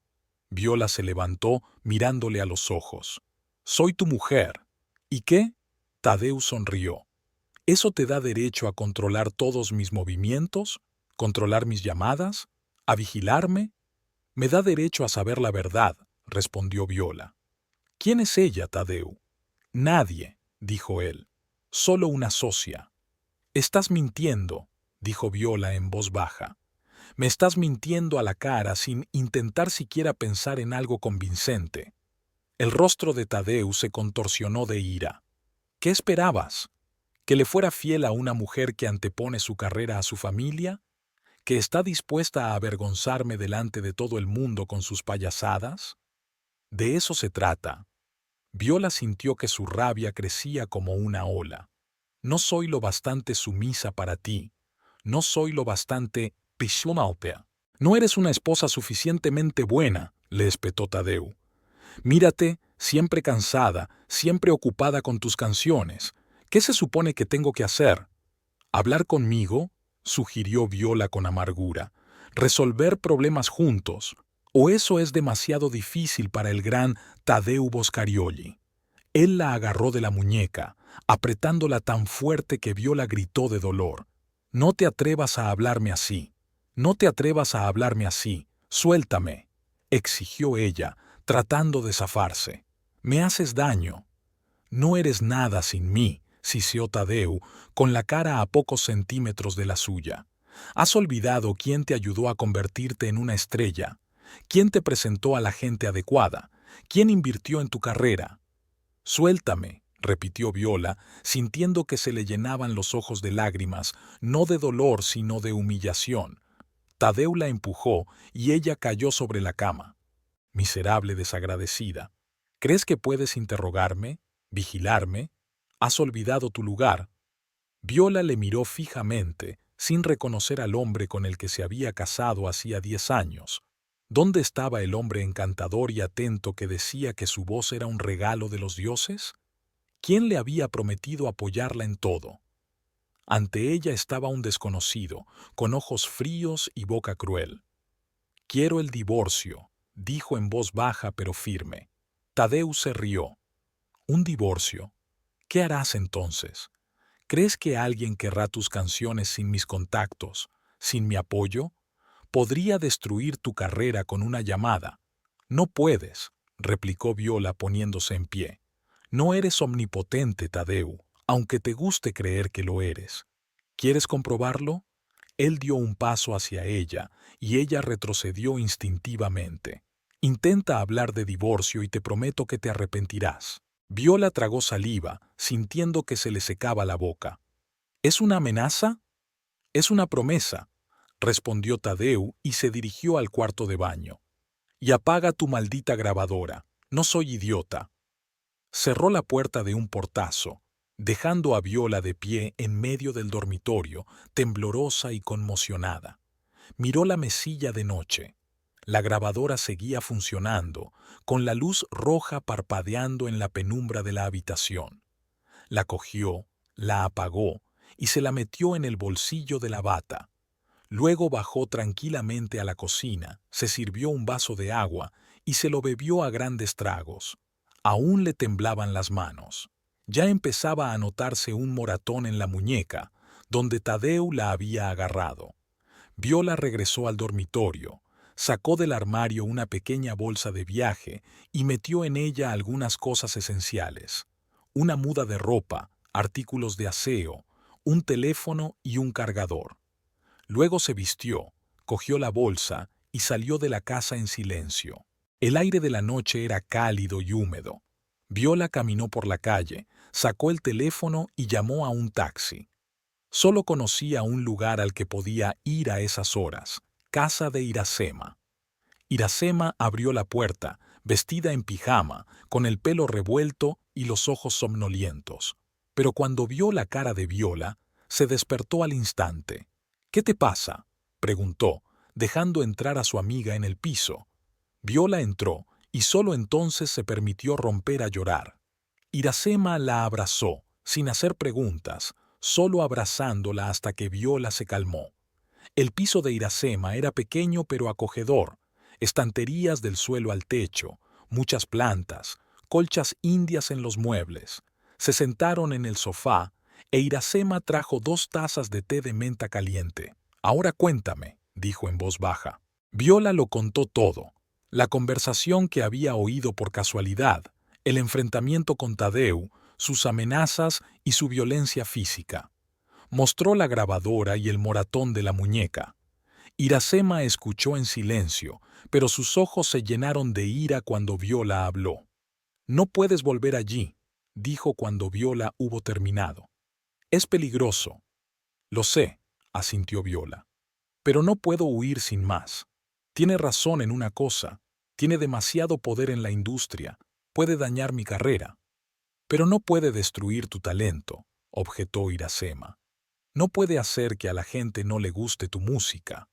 Viola se levantó mirándole a los ojos. «Soy tu mujer». «¿Y qué?». Tadeu sonrió. «¿Eso te da derecho a controlar todos mis movimientos? ¿Controlar mis llamadas? ¿A vigilarme?». «Me da derecho a saber la verdad», respondió Viola. «¿Quién es ella, Tadeu?». «Nadie», dijo él. «Solo una socia». «Estás mintiendo», dijo Viola en voz baja. Me estás mintiendo a la cara sin intentar siquiera pensar en algo convincente. El rostro de Tadeu se contorsionó de ira. ¿Qué esperabas? ¿Que le fuera fiel a una mujer que antepone su carrera a su familia? ¿Que está dispuesta a avergonzarme delante de todo el mundo con sus payasadas? De eso se trata. Viola sintió que su rabia crecía como una ola. No soy lo bastante sumisa para ti. No soy lo bastante pishmalpea. No eres una esposa suficientemente buena, le espetó Tadeu. Mírate, siempre cansada, siempre ocupada con tus canciones. ¿Qué se supone que tengo que hacer? ¿Hablar conmigo? Sugirió Viola con amargura. ¿Resolver problemas juntos? ¿O eso es demasiado difícil para el gran Tadeu Boscarioli? Él la agarró de la muñeca, apretándola tan fuerte que Viola gritó de dolor. No te atrevas a hablarme así. No te atrevas a hablarme así. Suéltame, exigió ella, tratando de zafarse. Me haces daño. No eres nada sin mí, siseó Tadeu, con la cara a pocos centímetros de la suya. ¿Has olvidado quién te ayudó a convertirte en una estrella? ¿Quién te presentó a la gente adecuada? ¿Quién invirtió en tu carrera? Suéltame, repitió Viola, sintiendo que se le llenaban los ojos de lágrimas, no de dolor sino de humillación. Tadeu la empujó y ella cayó sobre la cama. Miserable desagradecida. ¿Crees que puedes interrogarme? ¿Vigilarme? ¿Has olvidado tu lugar? Viola le miró fijamente, sin reconocer al hombre con el que se había casado hacía 10 años. ¿Dónde estaba el hombre encantador y atento que decía que su voz era un regalo de los dioses? ¿Quién le había prometido apoyarla en todo? Ante ella estaba un desconocido, con ojos fríos y boca cruel. Quiero el divorcio, dijo en voz baja pero firme. Tadeu se rió. ¿Un divorcio? ¿Qué harás entonces? ¿Crees que alguien querrá tus canciones sin mis contactos, sin mi apoyo? Podría destruir tu carrera con una llamada. No puedes, replicó Viola poniéndose en pie. No eres omnipotente, Tadeu, aunque te guste creer que lo eres. ¿Quieres comprobarlo? Él dio un paso hacia ella y ella retrocedió instintivamente. Intenta hablar de divorcio y te prometo que te arrepentirás. Viola tragó saliva, sintiendo que se le secaba la boca. ¿Es una amenaza? Es una promesa, respondió Tadeu y se dirigió al cuarto de baño. Y apaga tu maldita grabadora. No soy idiota. Cerró la puerta de un portazo, dejando a Viola de pie en medio del dormitorio, temblorosa y conmocionada. Miró la mesilla de noche. La grabadora seguía funcionando, con la luz roja parpadeando en la penumbra de la habitación. La cogió, la apagó y se la metió en el bolsillo de la bata. Luego bajó tranquilamente a la cocina, se sirvió un vaso de agua y se lo bebió a grandes tragos. Aún le temblaban las manos. Ya empezaba a notarse un moratón en la muñeca, donde Tadeu la había agarrado. Viola regresó al dormitorio, sacó del armario una pequeña bolsa de viaje y metió en ella algunas cosas esenciales. Una muda de ropa, artículos de aseo, un teléfono y un cargador. Luego se vistió, cogió la bolsa y salió de la casa en silencio. El aire de la noche era cálido y húmedo. Viola caminó por la calle, sacó el teléfono y llamó a un taxi. Solo conocía un lugar al que podía ir a esas horas, casa de Iracema. Iracema abrió la puerta, vestida en pijama, con el pelo revuelto y los ojos somnolientos. Pero cuando vio la cara de Viola, se despertó al instante. ¿Qué te pasa?, preguntó, dejando entrar a su amiga en el piso. Viola entró, y solo entonces se permitió romper a llorar. Iracema la abrazó, sin hacer preguntas, solo abrazándola hasta que Viola se calmó. El piso de Iracema era pequeño pero acogedor, estanterías del suelo al techo, muchas plantas, colchas indias en los muebles. Se sentaron en el sofá e Iracema trajo 2 tazas de té de menta caliente. Ahora cuéntame, dijo en voz baja. Viola lo contó todo. La conversación que había oído por casualidad, el enfrentamiento con Tadeu, sus amenazas y su violencia física. Mostró la grabadora y el moratón de la muñeca. Iracema escuchó en silencio, pero sus ojos se llenaron de ira cuando Viola habló. «No puedes volver allí», dijo cuando Viola hubo terminado. «Es peligroso». «Lo sé», asintió Viola. «Pero no puedo huir sin más. Tiene razón en una cosa. Tiene demasiado poder en la industria. Puede dañar mi carrera». «Pero no puede destruir tu talento», objetó Iracema. «No puede hacer que a la gente no le guste tu música».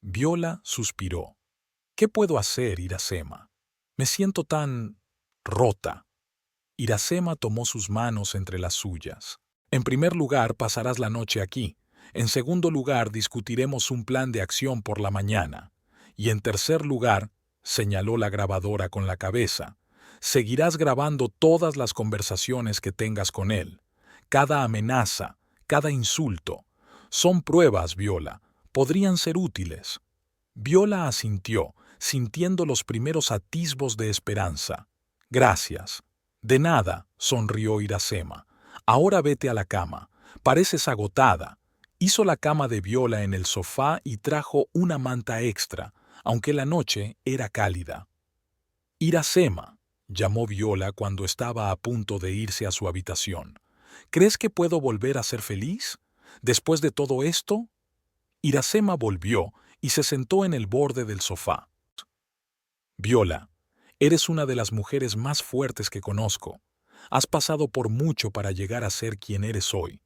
Viola suspiró. «¿Qué puedo hacer, Iracema? Me siento tan rota». Iracema tomó sus manos entre las suyas. «En primer lugar, pasarás la noche aquí. En segundo lugar, discutiremos un plan de acción por la mañana. Y en tercer lugar», señaló la grabadora con la cabeza, «seguirás grabando todas las conversaciones que tengas con él. Cada amenaza, cada insulto. Son pruebas, Viola. Podrían ser útiles». Viola asintió, sintiendo los primeros atisbos de esperanza. «Gracias». «De nada», sonrió Iracema. «Ahora vete a la cama. Pareces agotada». Hizo la cama de Viola en el sofá y trajo una manta extra, aunque la noche era cálida. «Iracema», llamó Viola cuando estaba a punto de irse a su habitación. «¿Crees que puedo volver a ser feliz? ¿Después de todo esto?» Iracema volvió y se sentó en el borde del sofá. «Viola, eres una de las mujeres más fuertes que conozco. Has pasado por mucho para llegar a ser quien eres hoy.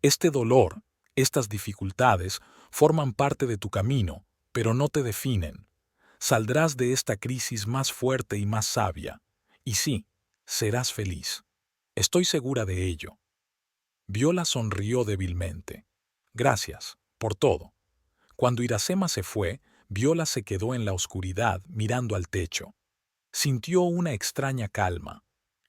Este dolor, estas dificultades, forman parte de tu camino, pero no te definen. Saldrás de esta crisis más fuerte y más sabia. Y sí, serás feliz. Estoy segura de ello». Viola sonrió débilmente. «Gracias, por todo». Cuando Iracema se fue, Viola se quedó en la oscuridad mirando al techo. Sintió una extraña calma.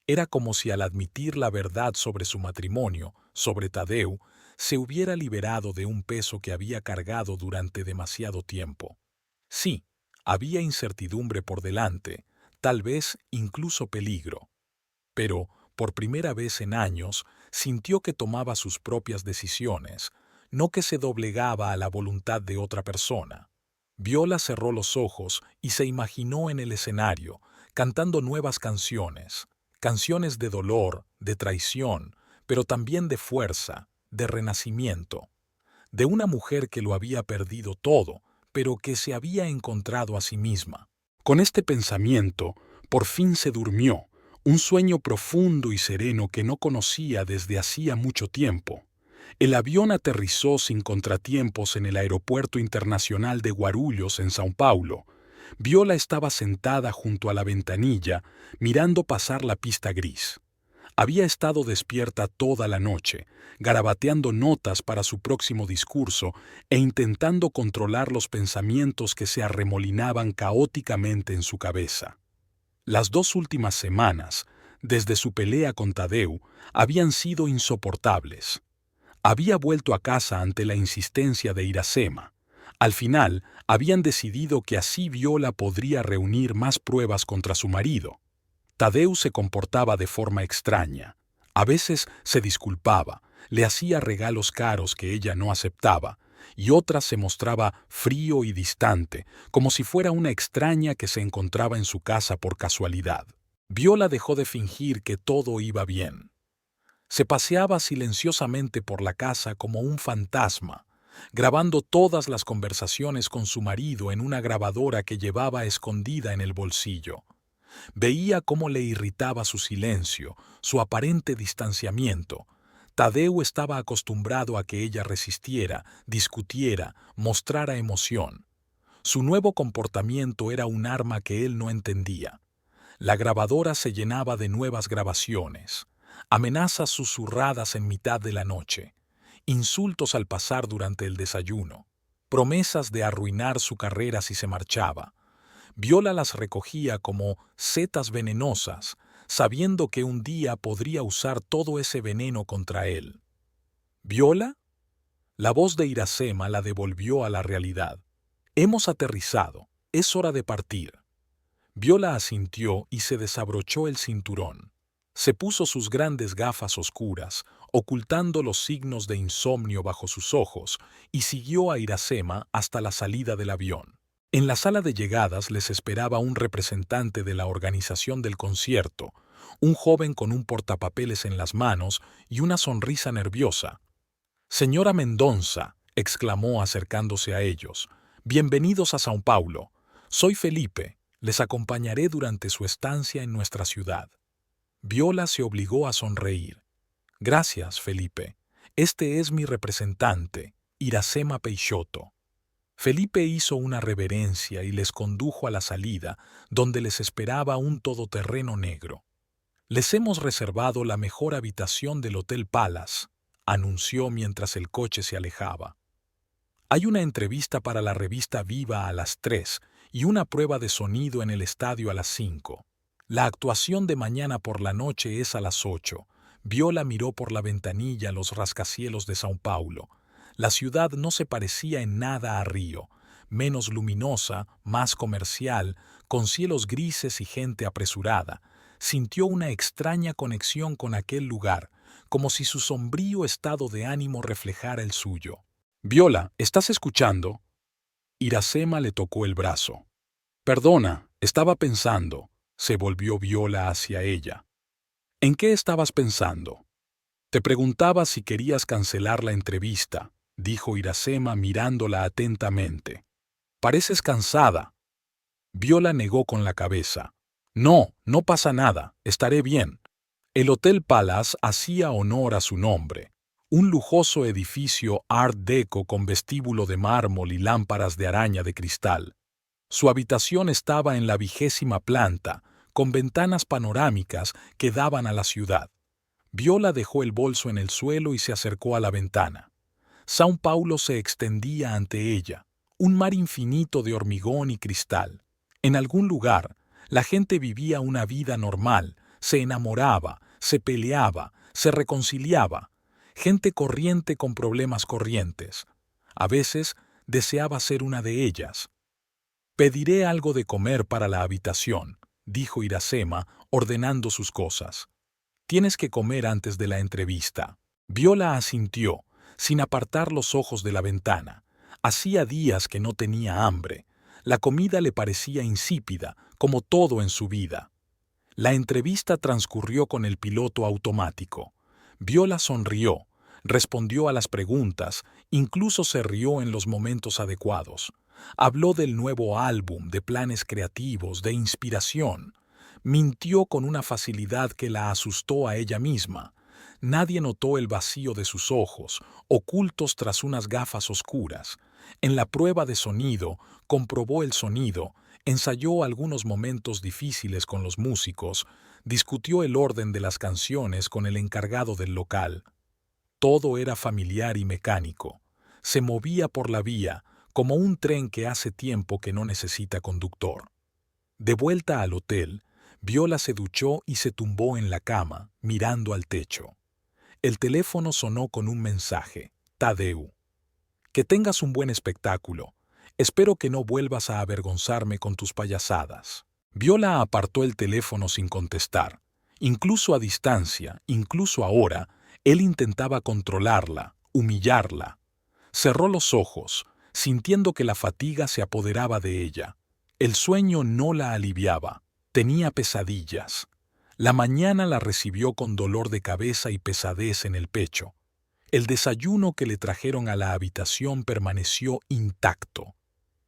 Era como si al admitir la verdad sobre su matrimonio, sobre Tadeu, se hubiera liberado de un peso que había cargado durante demasiado tiempo. Sí, había incertidumbre por delante, tal vez incluso peligro. Pero, por primera vez en años, sintió que tomaba sus propias decisiones, no que se doblegaba a la voluntad de otra persona. Viola cerró los ojos y se imaginó en el escenario, cantando nuevas canciones, canciones de dolor, de traición, pero también de fuerza, de renacimiento, de una mujer que lo había perdido todo, pero que se había encontrado a sí misma. Con este pensamiento, por fin se durmió, un sueño profundo y sereno que no conocía desde hacía mucho tiempo. El avión aterrizó sin contratiempos en el Aeropuerto Internacional de Guarulhos, en São Paulo. Viola estaba sentada junto a la ventanilla, mirando pasar la pista gris. Había estado despierta toda la noche, garabateando notas para su próximo discurso e intentando controlar los pensamientos que se arremolinaban caóticamente en su cabeza. Las 2 últimas semanas, desde su pelea con Tadeu, habían sido insoportables. Había vuelto a casa ante la insistencia de Iracema. Al final, habían decidido que así Viola podría reunir más pruebas contra su marido. Tadeu se comportaba de forma extraña. A veces se disculpaba, le hacía regalos caros que ella no aceptaba, y otras se mostraba frío y distante, como si fuera una extraña que se encontraba en su casa por casualidad. Viola dejó de fingir que todo iba bien. Se paseaba silenciosamente por la casa como un fantasma, grabando todas las conversaciones con su marido en una grabadora que llevaba escondida en el bolsillo. Veía cómo le irritaba su silencio, su aparente distanciamiento. Tadeu estaba acostumbrado a que ella resistiera, discutiera, mostrara emoción. Su nuevo comportamiento era un arma que él no entendía. La grabadora se llenaba de nuevas grabaciones, amenazas susurradas en mitad de la noche, insultos al pasar durante el desayuno, promesas de arruinar su carrera si se marchaba. Viola las recogía como setas venenosas, sabiendo que un día podría usar todo ese veneno contra él. ¿Viola? La voz de Iracema la devolvió a la realidad. Hemos aterrizado, es hora de partir. Viola asintió y se desabrochó el cinturón. Se puso sus grandes gafas oscuras, ocultando los signos de insomnio bajo sus ojos, y siguió a Iracema hasta la salida del avión. En la sala de llegadas les esperaba un representante de la organización del concierto, un joven con un portapapeles en las manos y una sonrisa nerviosa. «Señora Mendonça», exclamó acercándose a ellos, «bienvenidos a São Paulo. Soy Felipe, les acompañaré durante su estancia en nuestra ciudad». Viola se obligó a sonreír. «Gracias, Felipe. Este es mi representante, Iracema Peixoto». Felipe hizo una reverencia y les condujo a la salida, donde les esperaba un todoterreno negro. «Les hemos reservado la mejor habitación del Hotel Palace», anunció mientras el coche se alejaba. «Hay una entrevista para la revista Viva a las 3 y una prueba de sonido en el estadio a las 5. La actuación de mañana por la noche es a las 8. Viola miró por la ventanilla los rascacielos de São Paulo. La ciudad no se parecía en nada a Río, menos luminosa, más comercial, con cielos grises y gente apresurada. Sintió una extraña conexión con aquel lugar, como si su sombrío estado de ánimo reflejara el suyo. «Viola, ¿estás escuchando?» Iracema le tocó el brazo. «Perdona, estaba pensando». Se volvió Viola hacia ella. «¿En qué estabas pensando?» «Te preguntaba si querías cancelar la entrevista», dijo Iracema mirándola atentamente. «Pareces cansada». Viola negó con la cabeza. «No, no pasa nada, estaré bien». El Hotel Palace hacía honor a su nombre. Un lujoso edificio Art Deco con vestíbulo de mármol y lámparas de araña de cristal. Su habitación estaba en la 20ª planta, con ventanas panorámicas que daban a la ciudad. Viola dejó el bolso en el suelo y se acercó a la ventana. São Paulo se extendía ante ella, un mar infinito de hormigón y cristal. En algún lugar, la gente vivía una vida normal, se enamoraba, se peleaba, se reconciliaba. Gente corriente con problemas corrientes. A veces deseaba ser una de ellas. «Pediré algo de comer para la habitación», dijo Iracema, ordenando sus cosas. «Tienes que comer antes de la entrevista». Viola asintió, sin apartar los ojos de la ventana. Hacía días que no tenía hambre. La comida le parecía insípida, como todo en su vida. La entrevista transcurrió con el piloto automático. Viola sonrió, respondió a las preguntas, incluso se rió en los momentos adecuados. Habló del nuevo álbum, de planes creativos, de inspiración. Mintió con una facilidad que la asustó a ella misma. Nadie notó el vacío de sus ojos, ocultos tras unas gafas oscuras. En la prueba de sonido, comprobó el sonido, ensayó algunos momentos difíciles con los músicos, discutió el orden de las canciones con el encargado del local. Todo era familiar y mecánico. Se movía por la vía, como un tren que hace tiempo que no necesita conductor. De vuelta al hotel, Viola se duchó y se tumbó en la cama, mirando al techo. El teléfono sonó con un mensaje. «Tadeu. Que tengas un buen espectáculo. Espero que no vuelvas a avergonzarme con tus payasadas». Viola apartó el teléfono sin contestar. Incluso a distancia, incluso ahora, él intentaba controlarla, humillarla. Cerró los ojos, sintiendo que la fatiga se apoderaba de ella. El sueño no la aliviaba. Tenía pesadillas. La mañana la recibió con dolor de cabeza y pesadez en el pecho. El desayuno que le trajeron a la habitación permaneció intacto.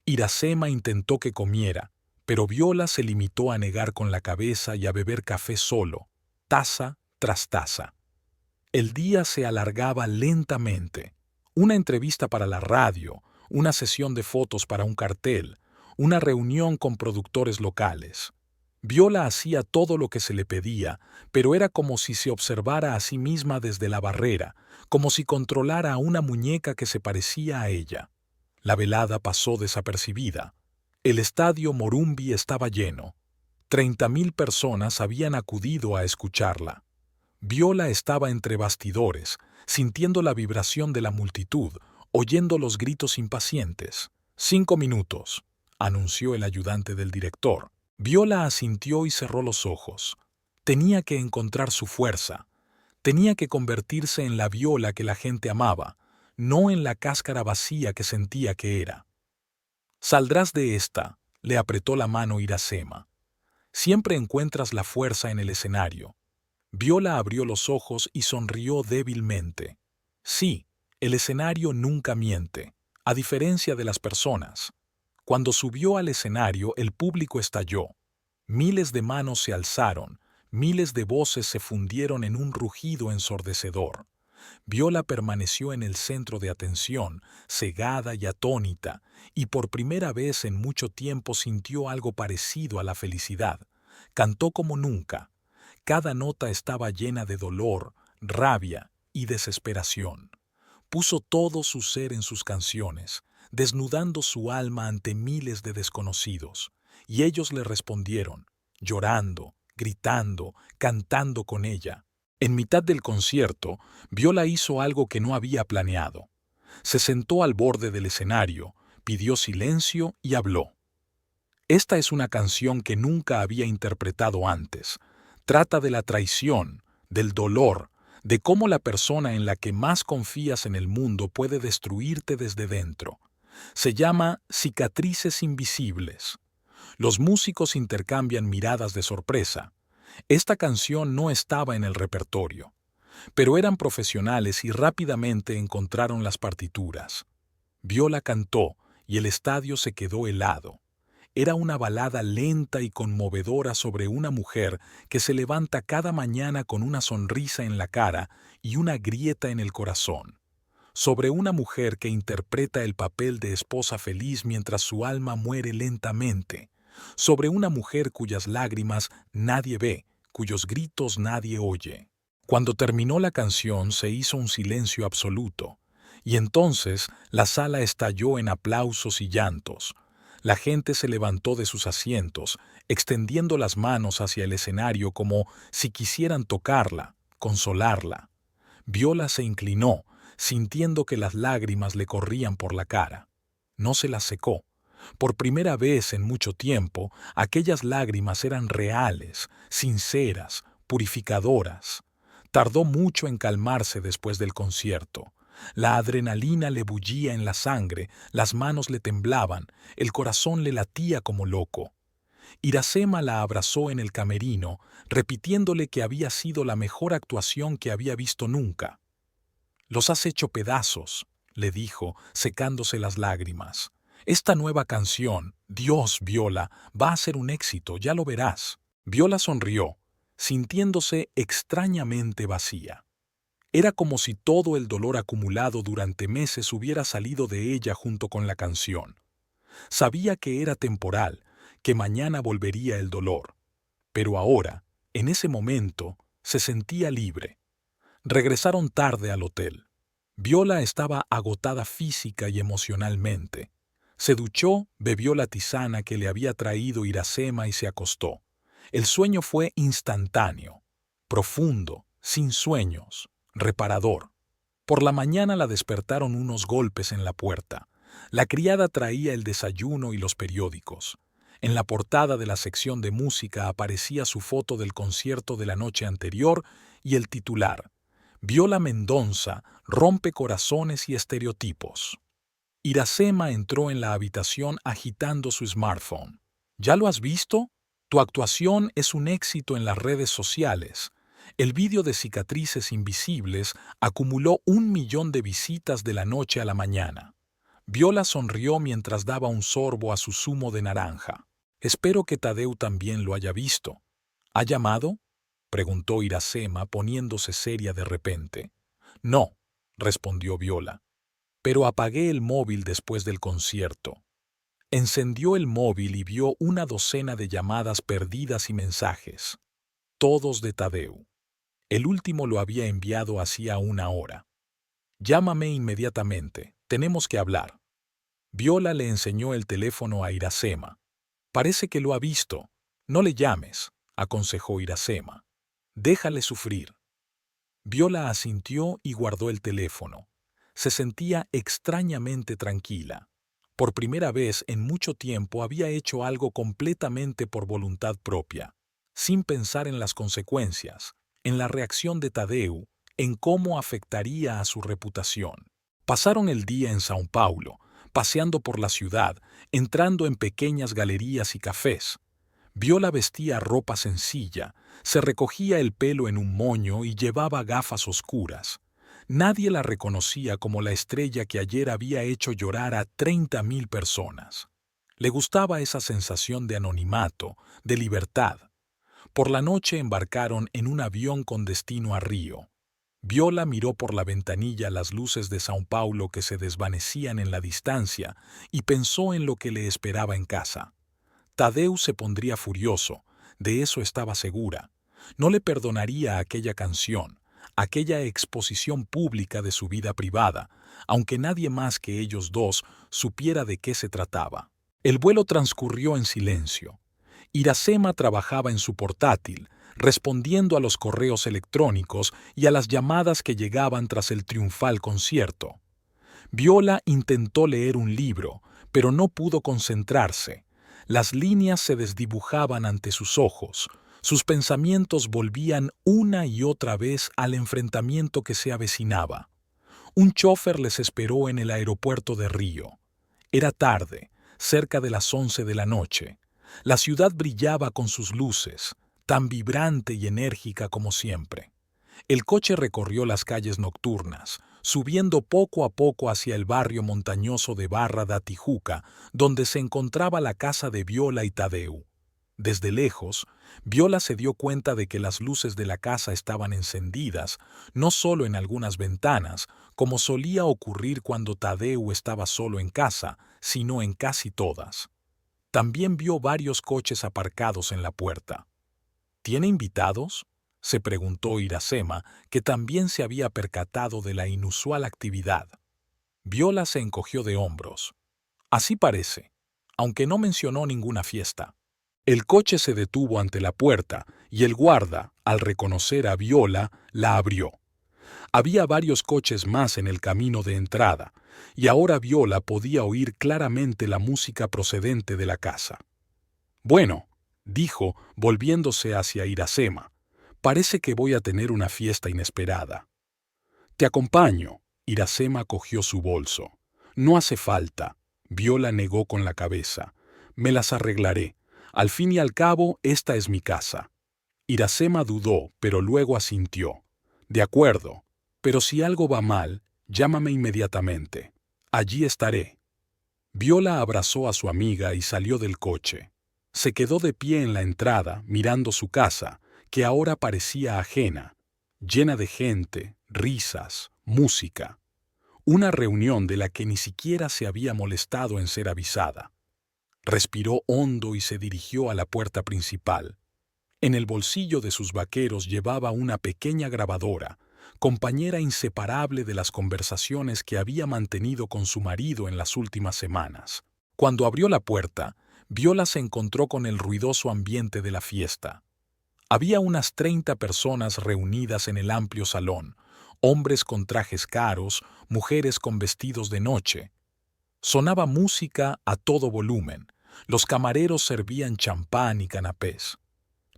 Iracema intentó que comiera, pero Viola se limitó a negar con la cabeza y a beber café solo, taza tras taza. El día se alargaba lentamente. Una entrevista para la radio, una sesión de fotos para un cartel, una reunión con productores locales. Viola hacía todo lo que se le pedía, pero era como si se observara a sí misma desde la barrera, como si controlara a una muñeca que se parecía a ella. La velada pasó desapercibida. El estadio Morumbi estaba lleno. 30.000 personas habían acudido a escucharla. Viola estaba entre bastidores, sintiendo la vibración de la multitud, oyendo los gritos impacientes. 5 minutos, anunció el ayudante del director. Viola asintió y cerró los ojos. Tenía que encontrar su fuerza. Tenía que convertirse en la Viola que la gente amaba, no en la cáscara vacía que sentía que era. Saldrás de esta, le apretó la mano Iracema. Siempre encuentras la fuerza en el escenario. Viola abrió los ojos y sonrió débilmente. Sí, el escenario nunca miente, a diferencia de las personas. Cuando subió al escenario, el público estalló. Miles de manos se alzaron, miles de voces se fundieron en un rugido ensordecedor. Viola permaneció en el centro de atención, cegada y atónita, y por primera vez en mucho tiempo sintió algo parecido a la felicidad. Cantó como nunca. Cada nota estaba llena de dolor, rabia y desesperación. Puso todo su ser en sus canciones, desnudando su alma ante miles de desconocidos, y ellos le respondieron, llorando, gritando, cantando con ella. En mitad del concierto, Viola hizo algo que no había planeado. Se sentó al borde del escenario, pidió silencio y habló. Esta es una canción que nunca había interpretado antes. Trata de la traición, del dolor, de cómo la persona en la que más confías en el mundo puede destruirte desde dentro. Se llama Cicatrices Invisibles. Los músicos intercambian miradas de sorpresa. Esta canción no estaba en el repertorio, pero eran profesionales y rápidamente encontraron las partituras. Viola cantó y el estadio se quedó helado. Era una balada lenta y conmovedora sobre una mujer que se levanta cada mañana con una sonrisa en la cara y una grieta en el corazón. Sobre una mujer que interpreta el papel de esposa feliz mientras su alma muere lentamente. Sobre una mujer cuyas lágrimas nadie ve, cuyos gritos nadie oye. Cuando terminó la canción se hizo un silencio absoluto, y entonces la sala estalló en aplausos y llantos. La gente se levantó de sus asientos, extendiendo las manos hacia el escenario como si quisieran tocarla, consolarla. Viola se inclinó, sintiendo que las lágrimas le corrían por la cara. No se las secó. Por primera vez en mucho tiempo, aquellas lágrimas eran reales, sinceras, purificadoras. Tardó mucho en calmarse después del concierto. La adrenalina le bullía en la sangre, las manos le temblaban, el corazón le latía como loco. Iracema la abrazó en el camerino, repitiéndole que había sido la mejor actuación que había visto nunca. «Los has hecho pedazos», le dijo, secándose las lágrimas. «Esta nueva canción, Dios, Viola, va a ser un éxito, ya lo verás». Viola sonrió, sintiéndose extrañamente vacía. Era como si todo el dolor acumulado durante meses hubiera salido de ella junto con la canción. Sabía que era temporal, que mañana volvería el dolor. Pero ahora, en ese momento, se sentía libre. Regresaron tarde al hotel. Viola estaba agotada física y emocionalmente. Se duchó, bebió la tisana que le había traído Iracema y se acostó. El sueño fue instantáneo, profundo, sin sueños, reparador. Por la mañana la despertaron unos golpes en la puerta. La criada traía el desayuno y los periódicos. En la portada de la sección de música aparecía su foto del concierto de la noche anterior y el titular: Viola Mendoza rompe corazones y estereotipos. Iracema entró en la habitación agitando su smartphone. ¿Ya lo has visto? Tu actuación es un éxito en las redes sociales. El vídeo de Cicatrices Invisibles acumuló 1 millón de visitas de la noche a la mañana. Viola sonrió mientras daba un sorbo a su zumo de naranja. Espero que Tadeu también lo haya visto. ¿Ha llamado?, preguntó Iracema poniéndose seria de repente. No, respondió Viola. Pero apagué el móvil después del concierto. Encendió el móvil y vio una docena de llamadas perdidas y mensajes. Todos de Tadeu. El último lo había enviado hacía 1 hora. Llámame inmediatamente, tenemos que hablar. Viola le enseñó el teléfono a Iracema. Parece que lo ha visto. No le llames, aconsejó Iracema. Déjale sufrir. Viola asintió y guardó el teléfono. Se sentía extrañamente tranquila. Por primera vez en mucho tiempo había hecho algo completamente por voluntad propia, sin pensar en las consecuencias, en la reacción de Tadeu, en cómo afectaría a su reputación. Pasaron el día en São Paulo, paseando por la ciudad, entrando en pequeñas galerías y cafés. Viola vestía ropa sencilla, se recogía el pelo en un moño y llevaba gafas oscuras. Nadie la reconocía como la estrella que ayer había hecho llorar a 30.000 personas. Le gustaba esa sensación de anonimato, de libertad. Por la noche embarcaron en un avión con destino a Río. Viola miró por la ventanilla las luces de São Paulo que se desvanecían en la distancia y pensó en lo que le esperaba en casa. Tadeu se pondría furioso, de eso estaba segura. No le perdonaría aquella canción, aquella exposición pública de su vida privada, aunque nadie más que ellos dos supiera de qué se trataba. El vuelo transcurrió en silencio. Iracema trabajaba en su portátil, respondiendo a los correos electrónicos y a las llamadas que llegaban tras el triunfal concierto. Viola intentó leer un libro, pero no pudo concentrarse. Las líneas se desdibujaban ante sus ojos. Sus pensamientos volvían una y otra vez al enfrentamiento que se avecinaba. Un chofer les esperó en el aeropuerto de Río. Era tarde, cerca de las 11 de la noche. La ciudad brillaba con sus luces, tan vibrante y enérgica como siempre. El coche recorrió las calles nocturnas, subiendo poco a poco hacia el barrio montañoso de Barra da Tijuca, donde se encontraba la casa de Viola y Tadeu. Desde lejos, Viola se dio cuenta de que las luces de la casa estaban encendidas, no solo en algunas ventanas, como solía ocurrir cuando Tadeu estaba solo en casa, sino en casi todas. También vio varios coches aparcados en la puerta. ¿Tiene invitados?, se preguntó Iracema, que también se había percatado de la inusual actividad. Viola se encogió de hombros. Así parece, aunque no mencionó ninguna fiesta. El coche se detuvo ante la puerta y el guarda, al reconocer a Viola, la abrió. Había varios coches más en el camino de entrada, y ahora Viola podía oír claramente la música procedente de la casa. «Bueno», dijo, volviéndose hacia Iracema, «parece que voy a tener una fiesta inesperada». «Te acompaño», Iracema cogió su bolso. «No hace falta», Viola negó con la cabeza. «Me las arreglaré. Al fin y al cabo, esta es mi casa». Iracema dudó, pero luego asintió. «De acuerdo, pero si algo va mal, llámame inmediatamente. Allí estaré». Viola abrazó a su amiga y salió del coche. Se quedó de pie en la entrada, mirando su casa, que ahora parecía ajena, llena de gente, risas, música. Una reunión de la que ni siquiera se había molestado en ser avisada. Respiró hondo y se dirigió a la puerta principal. En el bolsillo de sus vaqueros llevaba una pequeña grabadora, compañera inseparable de las conversaciones que había mantenido con su marido en las últimas semanas. Cuando abrió la puerta, Viola se encontró con el ruidoso ambiente de la fiesta. Había unas 30 personas reunidas en el amplio salón, hombres con trajes caros, mujeres con vestidos de noche. Sonaba música a todo volumen, los camareros servían champán y canapés.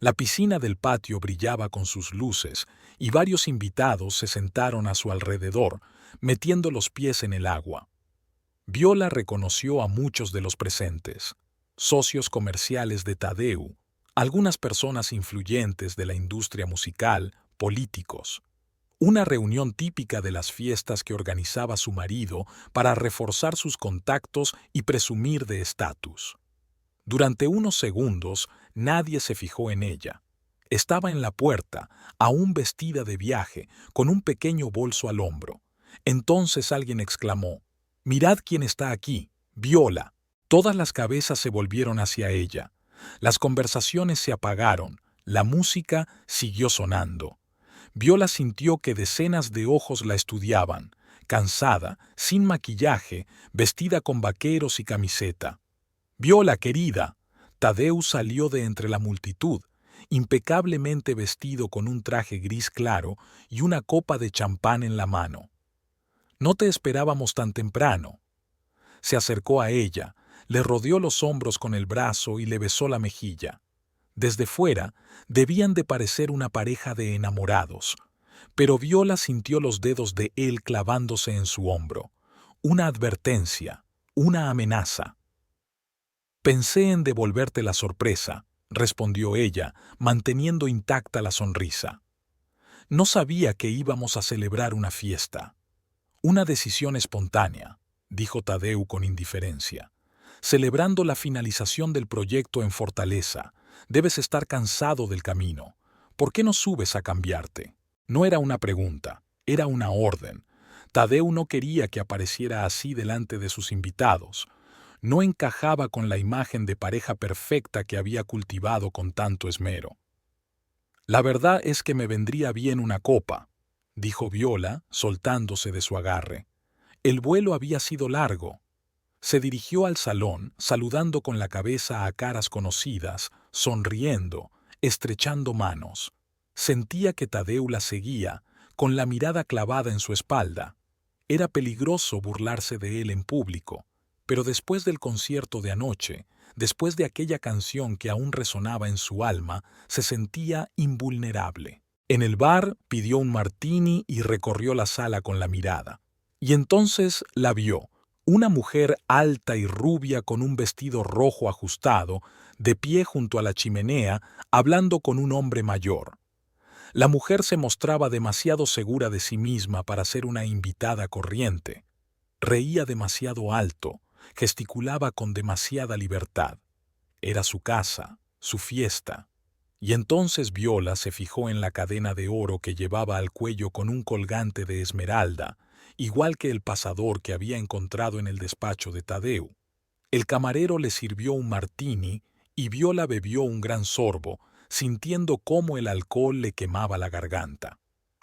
La piscina del patio brillaba con sus luces y varios invitados se sentaron a su alrededor, metiendo los pies en el agua. Viola reconoció a muchos de los presentes, socios comerciales de Tadeu, algunas personas influyentes de la industria musical, políticos. Una reunión típica de las fiestas que organizaba su marido para reforzar sus contactos y presumir de estatus. Durante unos segundos, nadie se fijó en ella. Estaba en la puerta, aún vestida de viaje, con un pequeño bolso al hombro. Entonces alguien exclamó: «Mirad quién está aquí, Viola». Todas las cabezas se volvieron hacia ella. Las conversaciones se apagaron, la música siguió sonando. Viola sintió que decenas de ojos la estudiaban, cansada, sin maquillaje, vestida con vaqueros y camiseta. «Viola, querida». Tadeu salió de entre la multitud, impecablemente vestido con un traje gris claro y una copa de champán en la mano. «No te esperábamos tan temprano». Se acercó a ella, le rodeó los hombros con el brazo y le besó la mejilla. Desde fuera, debían de parecer una pareja de enamorados, pero Viola sintió los dedos de él clavándose en su hombro. Una advertencia, una amenaza. Pensé en devolverte la sorpresa, respondió ella, manteniendo intacta la sonrisa. No sabía que íbamos a celebrar una fiesta. Una decisión espontánea, dijo Tadeu con indiferencia. Celebrando la finalización del proyecto en Fortaleza, debes estar cansado del camino. ¿Por qué no subes a cambiarte? No era una pregunta, era una orden. Tadeu no quería que apareciera así delante de sus invitados. No encajaba con la imagen de pareja perfecta que había cultivado con tanto esmero. La verdad es que me vendría bien una copa, dijo Viola, soltándose de su agarre. El vuelo había sido largo. Se dirigió al salón, saludando con la cabeza a caras conocidas, sonriendo, estrechando manos. Sentía que Tadeu la seguía, con la mirada clavada en su espalda. Era peligroso burlarse de él en público, pero después del concierto de anoche, después de aquella canción que aún resonaba en su alma, se sentía invulnerable. En el bar pidió un martini y recorrió la sala con la mirada. Y entonces la vio, una mujer alta y rubia con un vestido rojo ajustado, de pie junto a la chimenea, hablando con un hombre mayor. La mujer se mostraba demasiado segura de sí misma para ser una invitada corriente. Reía demasiado alto, gesticulaba con demasiada libertad. Era su casa, su fiesta. Y entonces Viola se fijó en la cadena de oro que llevaba al cuello con un colgante de esmeralda, igual que el pasador que había encontrado en el despacho de Tadeu. El camarero le sirvió un martini y Viola bebió un gran sorbo, sintiendo cómo el alcohol le quemaba la garganta.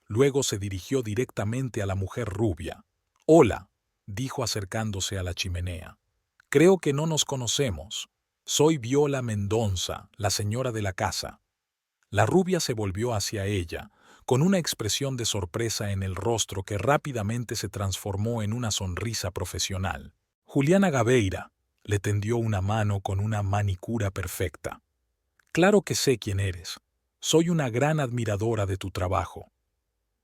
Luego se dirigió directamente a la mujer rubia. «Hola», dijo acercándose a la chimenea. «Creo que no nos conocemos. Soy Viola Mendonça, la señora de la casa». La rubia se volvió hacia ella, con una expresión de sorpresa en el rostro que rápidamente se transformó en una sonrisa profesional. «Juliana Gabeira», le tendió una mano con una manicura perfecta. «Claro que sé quién eres. Soy una gran admiradora de tu trabajo».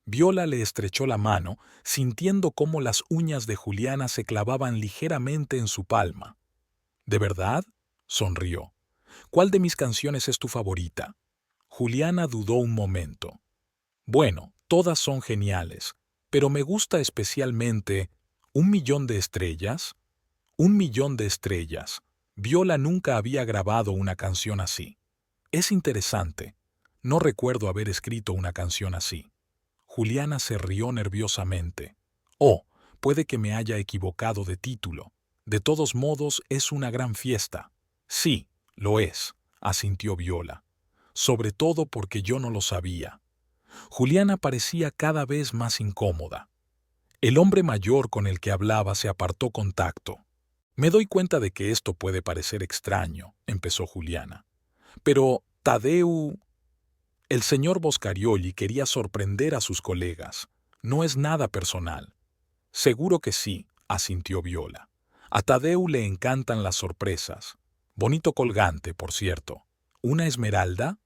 Viola le estrechó la mano, sintiendo cómo las uñas de Juliana se clavaban ligeramente en su palma. «¿De verdad?», sonrió. «¿Cuál de mis canciones es tu favorita?». Juliana dudó un momento. «Bueno, todas son geniales, pero me gusta especialmente «Un millón de estrellas». «Un millón de estrellas». Viola nunca había grabado una canción así. «Es interesante. No recuerdo haber escrito una canción así». Juliana se rió nerviosamente. «Oh, puede que me haya equivocado de título. De todos modos, es una gran fiesta». «Sí, lo es», asintió Viola. «Sobre todo porque yo no lo sabía». Juliana parecía cada vez más incómoda. El hombre mayor con el que hablaba se apartó con tacto. «Me doy cuenta de que esto puede parecer extraño», empezó Juliana. «Pero, Tadeu...» El señor Boscarioli quería sorprender a sus colegas. «No es nada personal». «Seguro que sí», asintió Viola. «A Tadeu le encantan las sorpresas. Bonito colgante, por cierto. ¿Una esmeralda?».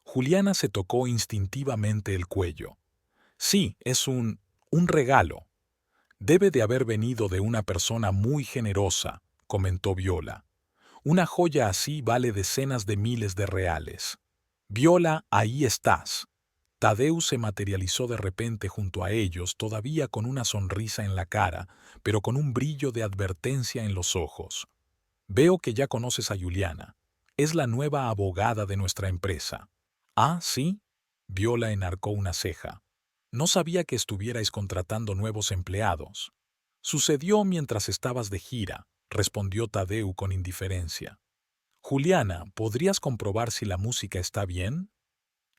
Juliana se tocó instintivamente el cuello. «Sí, es un regalo». «Debe de haber venido de una persona muy generosa», comentó Viola. «Una joya así vale decenas de miles de reales». «Viola, ahí estás». Tadeu se materializó de repente junto a ellos, todavía con una sonrisa en la cara, pero con un brillo de advertencia en los ojos. «Veo que ya conoces a Juliana. Es la nueva abogada de nuestra empresa». «Ah, ¿sí?». Viola enarcó una ceja. «No sabía que estuvierais contratando nuevos empleados». «Sucedió mientras estabas de gira», respondió Tadeu con indiferencia. «Juliana, ¿podrías comprobar si la música está bien?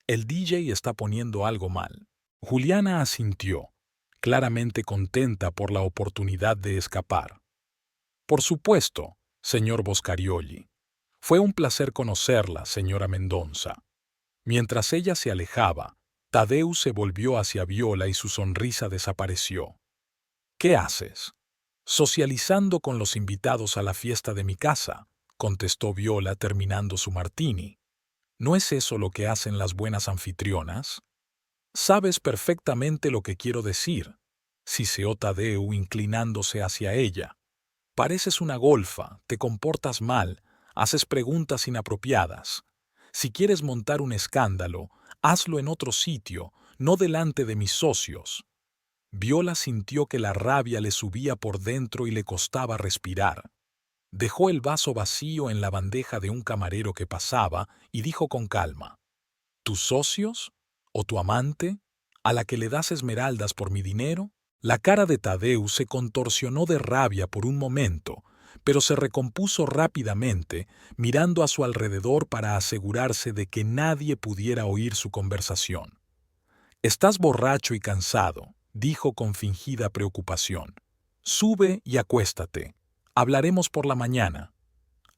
El DJ está poniendo algo mal». Juliana asintió, claramente contenta por la oportunidad de escapar. «Por supuesto, señor Boscarioli. Fue un placer conocerla, señora Mendonça». Mientras ella se alejaba, Tadeu se volvió hacia Viola y su sonrisa desapareció. «¿Qué haces?». «Socializando con los invitados a la fiesta de mi casa», contestó Viola terminando su martini. «¿No es eso lo que hacen las buenas anfitrionas?». Sabes perfectamente lo que quiero decir, siseó Tadeu inclinándose hacia ella. Pareces una golfa, te comportas mal, haces preguntas inapropiadas. Si quieres montar un escándalo, hazlo en otro sitio, no delante de mis socios. Viola sintió que la rabia le subía por dentro y le costaba respirar. Dejó el vaso vacío en la bandeja de un camarero que pasaba y dijo con calma: ¿Tus socios? ¿O tu amante? ¿A la que le das esmeraldas por mi dinero? La cara de Tadeu se contorsionó de rabia por un momento, pero se recompuso rápidamente, mirando a su alrededor para asegurarse de que nadie pudiera oír su conversación. «Estás borracho y cansado», dijo con fingida preocupación. «Sube y acuéstate. Hablaremos por la mañana».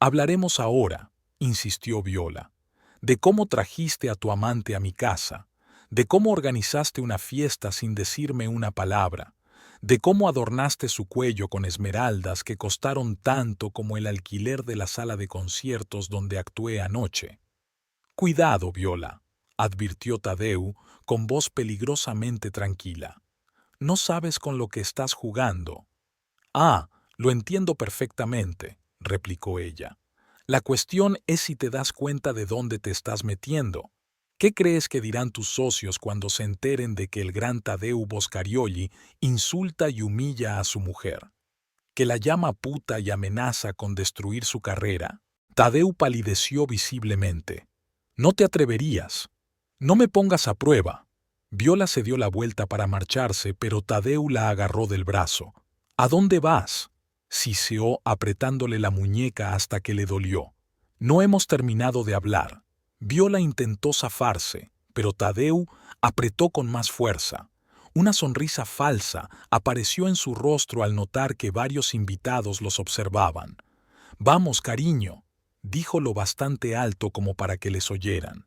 «Hablaremos ahora», insistió Viola, «de cómo trajiste a tu amante a mi casa, de cómo organizaste una fiesta sin decirme una palabra, de cómo adornaste su cuello con esmeraldas que costaron tanto como el alquiler de la sala de conciertos donde actué anoche». «Cuidado, Viola», advirtió Tadeu con voz peligrosamente tranquila. «No sabes con lo que estás jugando». «Ah, lo entiendo perfectamente», replicó ella. «La cuestión es si te das cuenta de dónde te estás metiendo. ¿Qué crees que dirán tus socios cuando se enteren de que el gran Tadeu Boscarioli insulta y humilla a su mujer? ¿Que la llama puta y amenaza con destruir su carrera?» Tadeu palideció visiblemente. «No te atreverías. No me pongas a prueba». Viola se dio la vuelta para marcharse, pero Tadeu la agarró del brazo. «¿A dónde vas?», siseó apretándole la muñeca hasta que le dolió. «No hemos terminado de hablar». Viola intentó zafarse, pero Tadeu apretó con más fuerza. Una sonrisa falsa apareció en su rostro al notar que varios invitados los observaban. «Vamos, cariño», dijo lo bastante alto como para que les oyeran.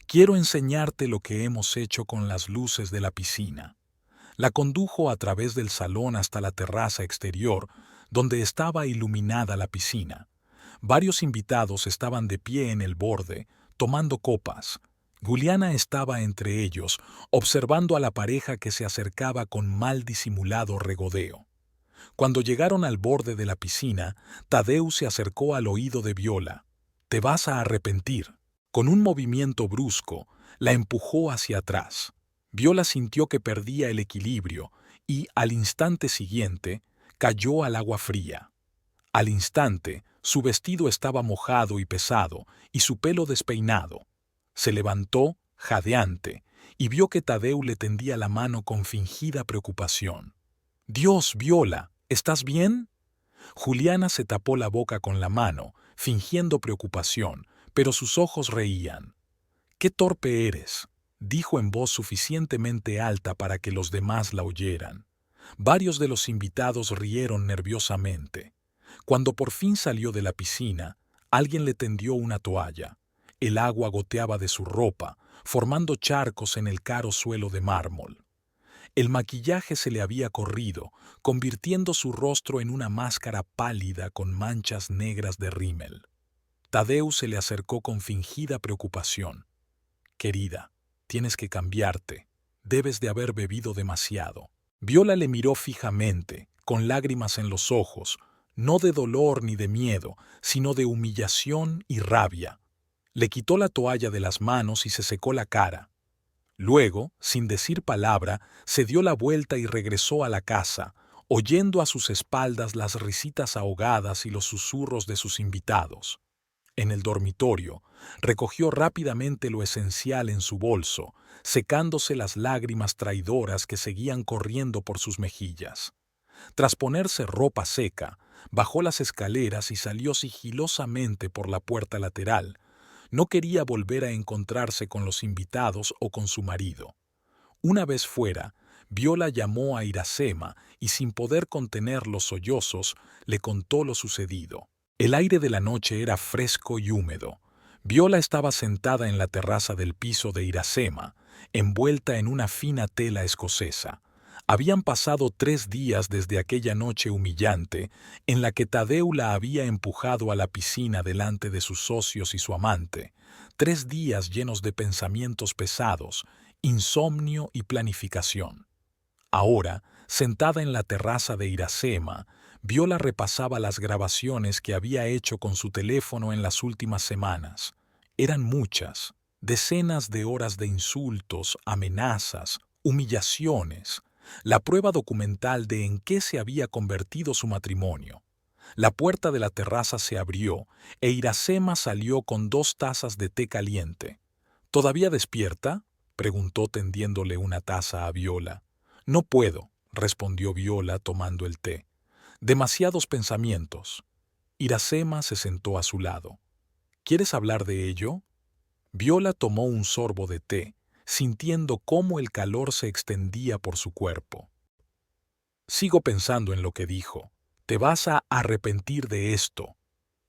«Quiero enseñarte lo que hemos hecho con las luces de la piscina». La condujo a través del salón hasta la terraza exterior, donde estaba iluminada la piscina. Varios invitados estaban de pie en el borde, tomando copas. Juliana estaba entre ellos, observando a la pareja que se acercaba con mal disimulado regodeo. Cuando llegaron al borde de la piscina, Tadeu se acercó al oído de Viola. «Te vas a arrepentir». Con un movimiento brusco, la empujó hacia atrás. Viola sintió que perdía el equilibrio y, al instante siguiente, cayó al agua fría. Al instante, su vestido estaba mojado y pesado, y su pelo despeinado. Se levantó, jadeante, y vio que Tadeu le tendía la mano con fingida preocupación. «Dios, Viola, ¿estás bien?». Juliana se tapó la boca con la mano, fingiendo preocupación, pero sus ojos reían. «Qué torpe eres», dijo en voz suficientemente alta para que los demás la oyeran. Varios de los invitados rieron nerviosamente. Cuando por fin salió de la piscina, alguien le tendió una toalla. El agua goteaba de su ropa, formando charcos en el caro suelo de mármol. El maquillaje se le había corrido, convirtiendo su rostro en una máscara pálida con manchas negras de rímel. Tadeu se le acercó con fingida preocupación. «Querida, tienes que cambiarte. Debes de haber bebido demasiado». Viola le miró fijamente, con lágrimas en los ojos, no de dolor ni de miedo, sino de humillación y rabia. Le quitó la toalla de las manos y se secó la cara. Luego, sin decir palabra, se dio la vuelta y regresó a la casa, oyendo a sus espaldas las risitas ahogadas y los susurros de sus invitados. En el dormitorio, recogió rápidamente lo esencial en su bolso, secándose las lágrimas traidoras que seguían corriendo por sus mejillas. Tras ponerse ropa seca, bajó las escaleras y salió sigilosamente por la puerta lateral. No quería volver a encontrarse con los invitados o con su marido. Una vez fuera, Viola llamó a Iracema y, sin poder contener los sollozos, le contó lo sucedido. El aire de la noche era fresco y húmedo. Viola estaba sentada en la terraza del piso de Iracema, envuelta en una fina tela escocesa. Habían pasado 3 días desde aquella noche humillante en la que Tadeu la había empujado a la piscina delante de sus socios y su amante. 3 días llenos de pensamientos pesados, insomnio y planificación. Ahora, sentada en la terraza de Iracema, Viola repasaba las grabaciones que había hecho con su teléfono en las últimas semanas. Eran muchas, decenas de horas de insultos, amenazas, humillaciones, la prueba documental de en qué se había convertido su matrimonio. La puerta de la terraza se abrió e Iracema salió con 2 tazas de té caliente. ¿Todavía despierta?, preguntó tendiéndole una taza a Viola. No puedo, respondió Viola tomando el té. Demasiados pensamientos. Iracema se sentó a su lado. ¿Quieres hablar de ello? Viola tomó un sorbo de té, sintiendo cómo el calor se extendía por su cuerpo. Sigo pensando en lo que dijo. Te vas a arrepentir de esto.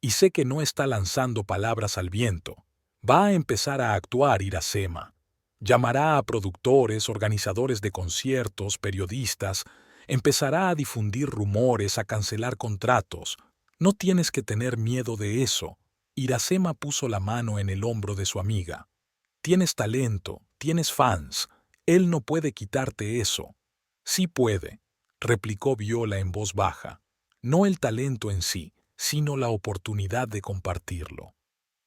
Y sé que no está lanzando palabras al viento. Va a empezar a actuar, Iracema. Llamará a productores, organizadores de conciertos, periodistas, empezará a difundir rumores, a cancelar contratos. No tienes que tener miedo de eso. Iracema puso la mano en el hombro de su amiga. Tienes talento, tienes fans. Él no puede quitarte eso. Sí puede, replicó Viola en voz baja. No el talento en sí, sino la oportunidad de compartirlo.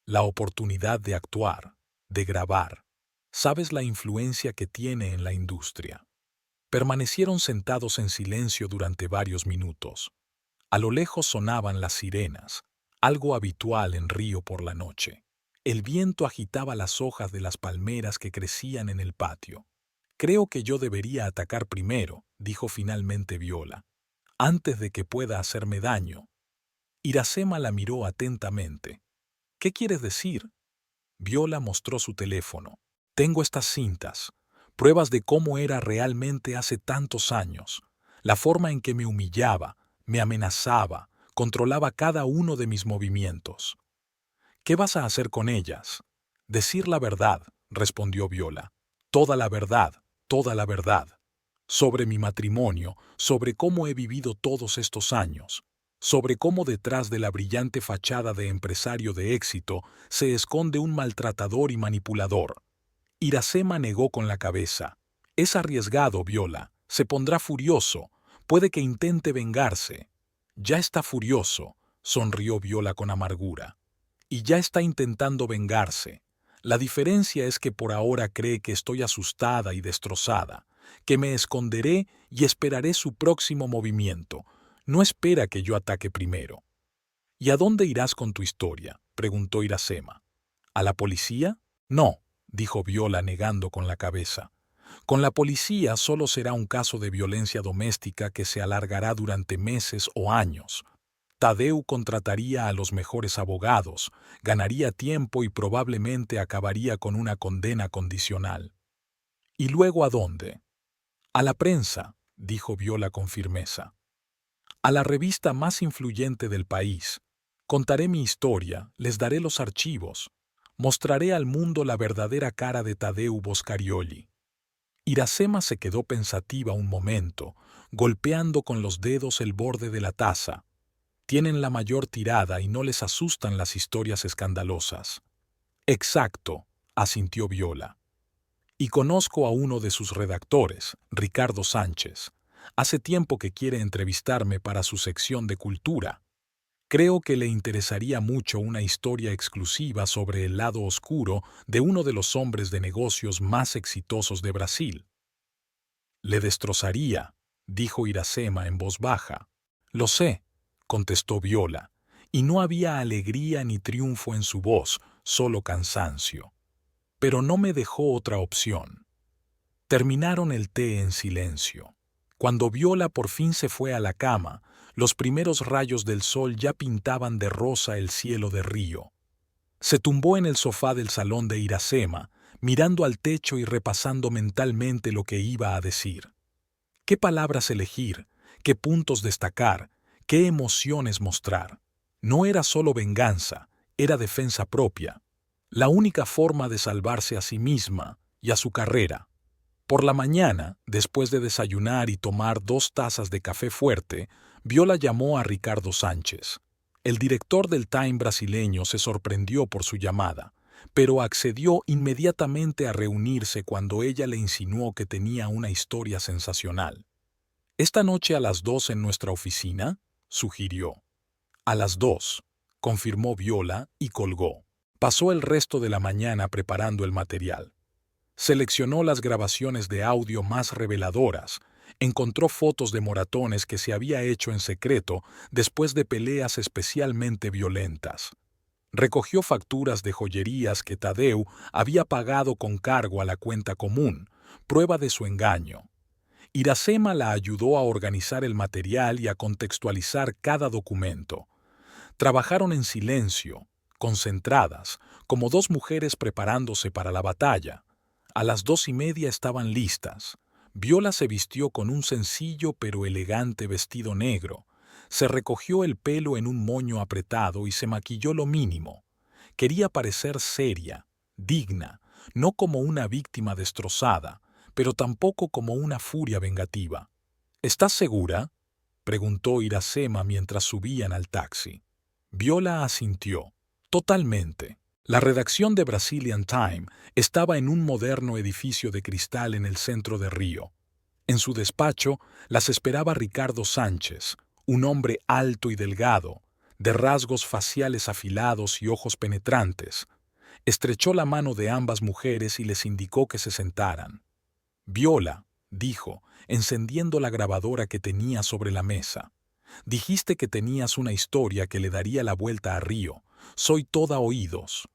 La oportunidad de actuar, de grabar. ¿Sabes la influencia que tiene en la industria? Permanecieron sentados en silencio durante varios minutos. A lo lejos sonaban las sirenas, algo habitual en Río por la noche. El viento agitaba las hojas de las palmeras que crecían en el patio. Creo que yo debería atacar primero, dijo finalmente Viola, antes de que pueda hacerme daño. Iracema la miró atentamente. ¿Qué quieres decir? Viola mostró su teléfono. Tengo estas cintas, pruebas de cómo era realmente hace tantos años, la forma en que me humillaba, me amenazaba, controlaba cada uno de mis movimientos. ¿Qué vas a hacer con ellas? Decir la verdad, respondió Viola. Toda la verdad, toda la verdad. Sobre mi matrimonio, sobre cómo he vivido todos estos años, sobre cómo detrás de la brillante fachada de empresario de éxito se esconde un maltratador y manipulador. Iracema negó con la cabeza. Es arriesgado, Viola. Se pondrá furioso. Puede que intente vengarse. Ya está furioso, sonrió Viola con amargura. Y ya está intentando vengarse. La diferencia es que por ahora cree que estoy asustada y destrozada, que me esconderé y esperaré su próximo movimiento. No espera que yo ataque primero. ¿Y a dónde irás con tu historia?, preguntó Iracema. ¿A la policía? No, dijo Viola negando con la cabeza. Con la policía solo será un caso de violencia doméstica que se alargará durante meses o años. Tadeu contrataría a los mejores abogados, ganaría tiempo y probablemente acabaría con una condena condicional. ¿Y luego a dónde? A la prensa, dijo Viola con firmeza. A la revista más influyente del país. Contaré mi historia, les daré los archivos. Mostraré al mundo la verdadera cara de Tadeu Boscarioli. Iracema se quedó pensativa un momento, golpeando con los dedos el borde de la taza. Tienen la mayor tirada y no les asustan las historias escandalosas. Exacto, asintió Viola. Y conozco a uno de sus redactores, Ricardo Sánchez. Hace tiempo que quiere entrevistarme para su sección de cultura. Creo que le interesaría mucho una historia exclusiva sobre el lado oscuro de uno de los hombres de negocios más exitosos de Brasil. Le destrozaría, dijo Iracema en voz baja. Lo sé, contestó Viola, y no había alegría ni triunfo en su voz, solo cansancio. Pero no me dejó otra opción. Terminaron el té en silencio. Cuando Viola por fin se fue a la cama, los primeros rayos del sol ya pintaban de rosa el cielo de Río. Se tumbó en el sofá del salón de Iracema, mirando al techo y repasando mentalmente lo que iba a decir. ¿Qué palabras elegir? ¿Qué puntos destacar? ¿Qué emociones mostrar? No era solo venganza, era defensa propia. La única forma de salvarse a sí misma y a su carrera. Por la mañana, después de desayunar y tomar 2 tazas de café fuerte, Viola llamó a Ricardo Sánchez. El director del Time brasileño se sorprendió por su llamada. pero accedió inmediatamente a reunirse cuando ella le insinuó que tenía una historia sensacional. «Esta noche a las 2 en nuestra oficina», sugirió. «A las 2», confirmó Viola y colgó. Pasó el resto de la mañana preparando el material. Seleccionó las grabaciones de audio más reveladoras, encontró fotos de moratones que se había hecho en secreto después de peleas especialmente violentas. Recogió facturas de joyerías que Tadeu había pagado con cargo a la cuenta común, prueba de su engaño. Iracema la ayudó a organizar el material y a contextualizar cada documento. Trabajaron en silencio, concentradas, como dos mujeres preparándose para la batalla. A las 2:30 estaban listas. Viola se vistió con un sencillo pero elegante vestido negro. Se recogió el pelo en un moño apretado y se maquilló lo mínimo. Quería parecer seria, digna, no como una víctima destrozada, pero tampoco como una furia vengativa. «¿Estás segura?», preguntó Iracema mientras subían al taxi. Viola asintió. «Totalmente». La redacción de Brazilian Time estaba en un moderno edificio de cristal en el centro de Río. En su despacho las esperaba Ricardo Sánchez, un hombre alto y delgado, de rasgos faciales afilados y ojos penetrantes. Estrechó la mano de ambas mujeres y les indicó que se sentaran. «Viola», dijo, encendiendo la grabadora que tenía sobre la mesa. «Dijiste que tenías una historia que le daría la vuelta a Río. Soy toda oídos».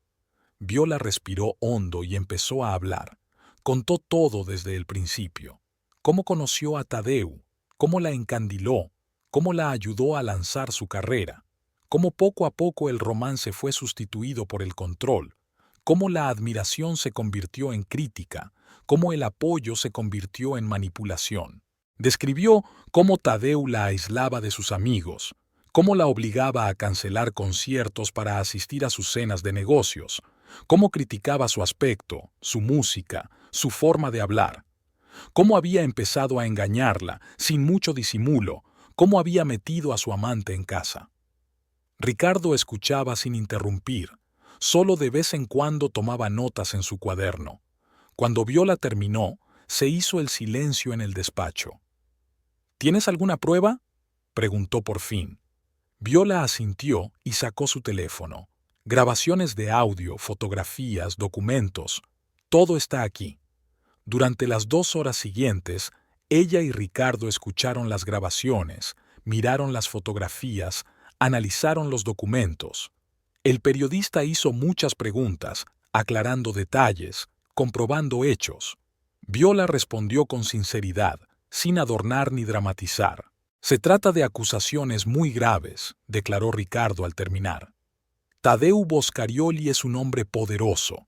Viola respiró hondo y empezó a hablar. Contó todo desde el principio. Cómo conoció a Tadeu, cómo la encandiló, cómo la ayudó a lanzar su carrera, cómo poco a poco el romance fue sustituido por el control, cómo la admiración se convirtió en crítica, cómo el apoyo se convirtió en manipulación. Describió cómo Tadeu la aislaba de sus amigos, cómo la obligaba a cancelar conciertos para asistir a sus cenas de negocios, cómo criticaba su aspecto, su música, su forma de hablar, cómo había empezado a engañarla sin mucho disimulo, cómo había metido a su amante en casa. Ricardo escuchaba sin interrumpir, solo de vez en cuando tomaba notas en su cuaderno. Cuando Viola terminó, se hizo el silencio en el despacho. «¿Tienes alguna prueba?», preguntó por fin. Viola asintió y sacó su teléfono. «Grabaciones de audio, fotografías, documentos. Todo está aquí». Durante las 2 horas siguientes, ella y Ricardo escucharon las grabaciones, miraron las fotografías, analizaron los documentos. El periodista hizo muchas preguntas, aclarando detalles, comprobando hechos. Viola respondió con sinceridad, sin adornar ni dramatizar. «Se trata de acusaciones muy graves», declaró Ricardo al terminar. «Tadeu Boscarioli es un hombre poderoso.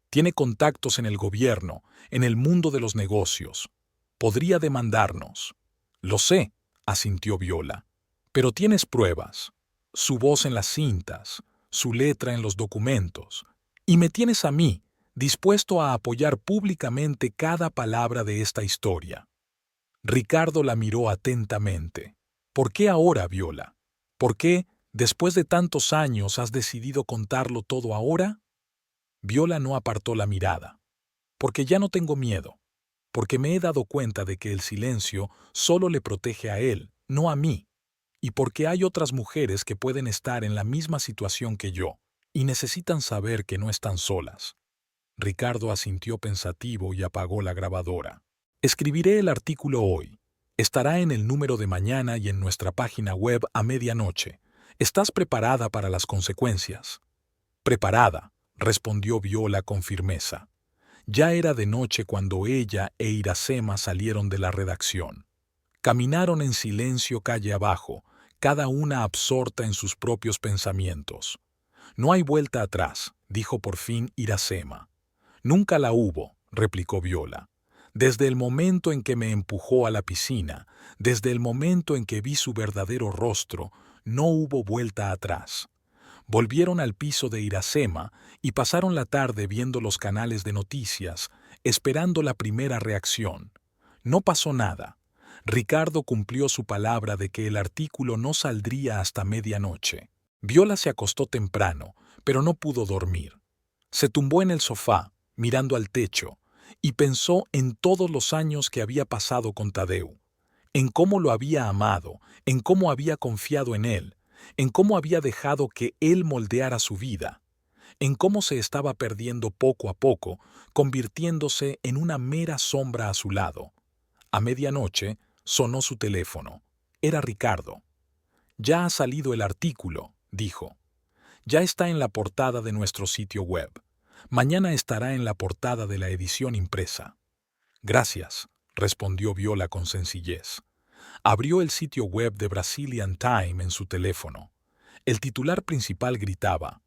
Tiene contactos en el gobierno, en el mundo de los negocios. Podría demandarnos». «Lo sé», asintió Viola. «Pero tienes pruebas. Su voz en las cintas, su letra en los documentos. Y me tienes a mí, dispuesto a apoyar públicamente cada palabra de esta historia». Ricardo la miró atentamente. «¿Por qué ahora, Viola? ¿Por qué, después de tantos años, has decidido contarlo todo ahora?» Viola no apartó la mirada. «Porque ya no tengo miedo. Porque me he dado cuenta de que el silencio solo le protege a él, no a mí. Y porque hay otras mujeres que pueden estar en la misma situación que yo, y necesitan saber que no están solas». Ricardo asintió pensativo y apagó la grabadora. «Escribiré el artículo hoy. Estará en el número de mañana y en nuestra página web a medianoche. ¿Estás preparada para las consecuencias?» «Preparada», respondió Viola con firmeza. Ya era de noche cuando ella e Iracema salieron de la redacción. Caminaron en silencio calle abajo, cada una absorta en sus propios pensamientos. «No hay vuelta atrás», dijo por fin Iracema. «Nunca la hubo», replicó Viola. «Desde el momento en que me empujó a la piscina, desde el momento en que vi su verdadero rostro, no hubo vuelta atrás». Volvieron al piso de Iracema y pasaron la tarde viendo los canales de noticias, esperando la primera reacción. No pasó nada. Ricardo cumplió su palabra de que el artículo no saldría hasta medianoche. Viola se acostó temprano, pero no pudo dormir. Se tumbó en el sofá, mirando al techo, y pensó en todos los años que había pasado con Tadeu, en cómo lo había amado, en cómo había confiado en él, en cómo había dejado que él moldeara su vida, en cómo se estaba perdiendo poco a poco, convirtiéndose en una mera sombra a su lado. A medianoche sonó su teléfono. Era Ricardo. «Ya ha salido el artículo», dijo. «Ya está en la portada de nuestro sitio web. Mañana estará en la portada de la edición impresa». «Gracias», respondió Viola con sencillez. Abrió el sitio web de Brazilian Time en su teléfono. El titular principal gritaba: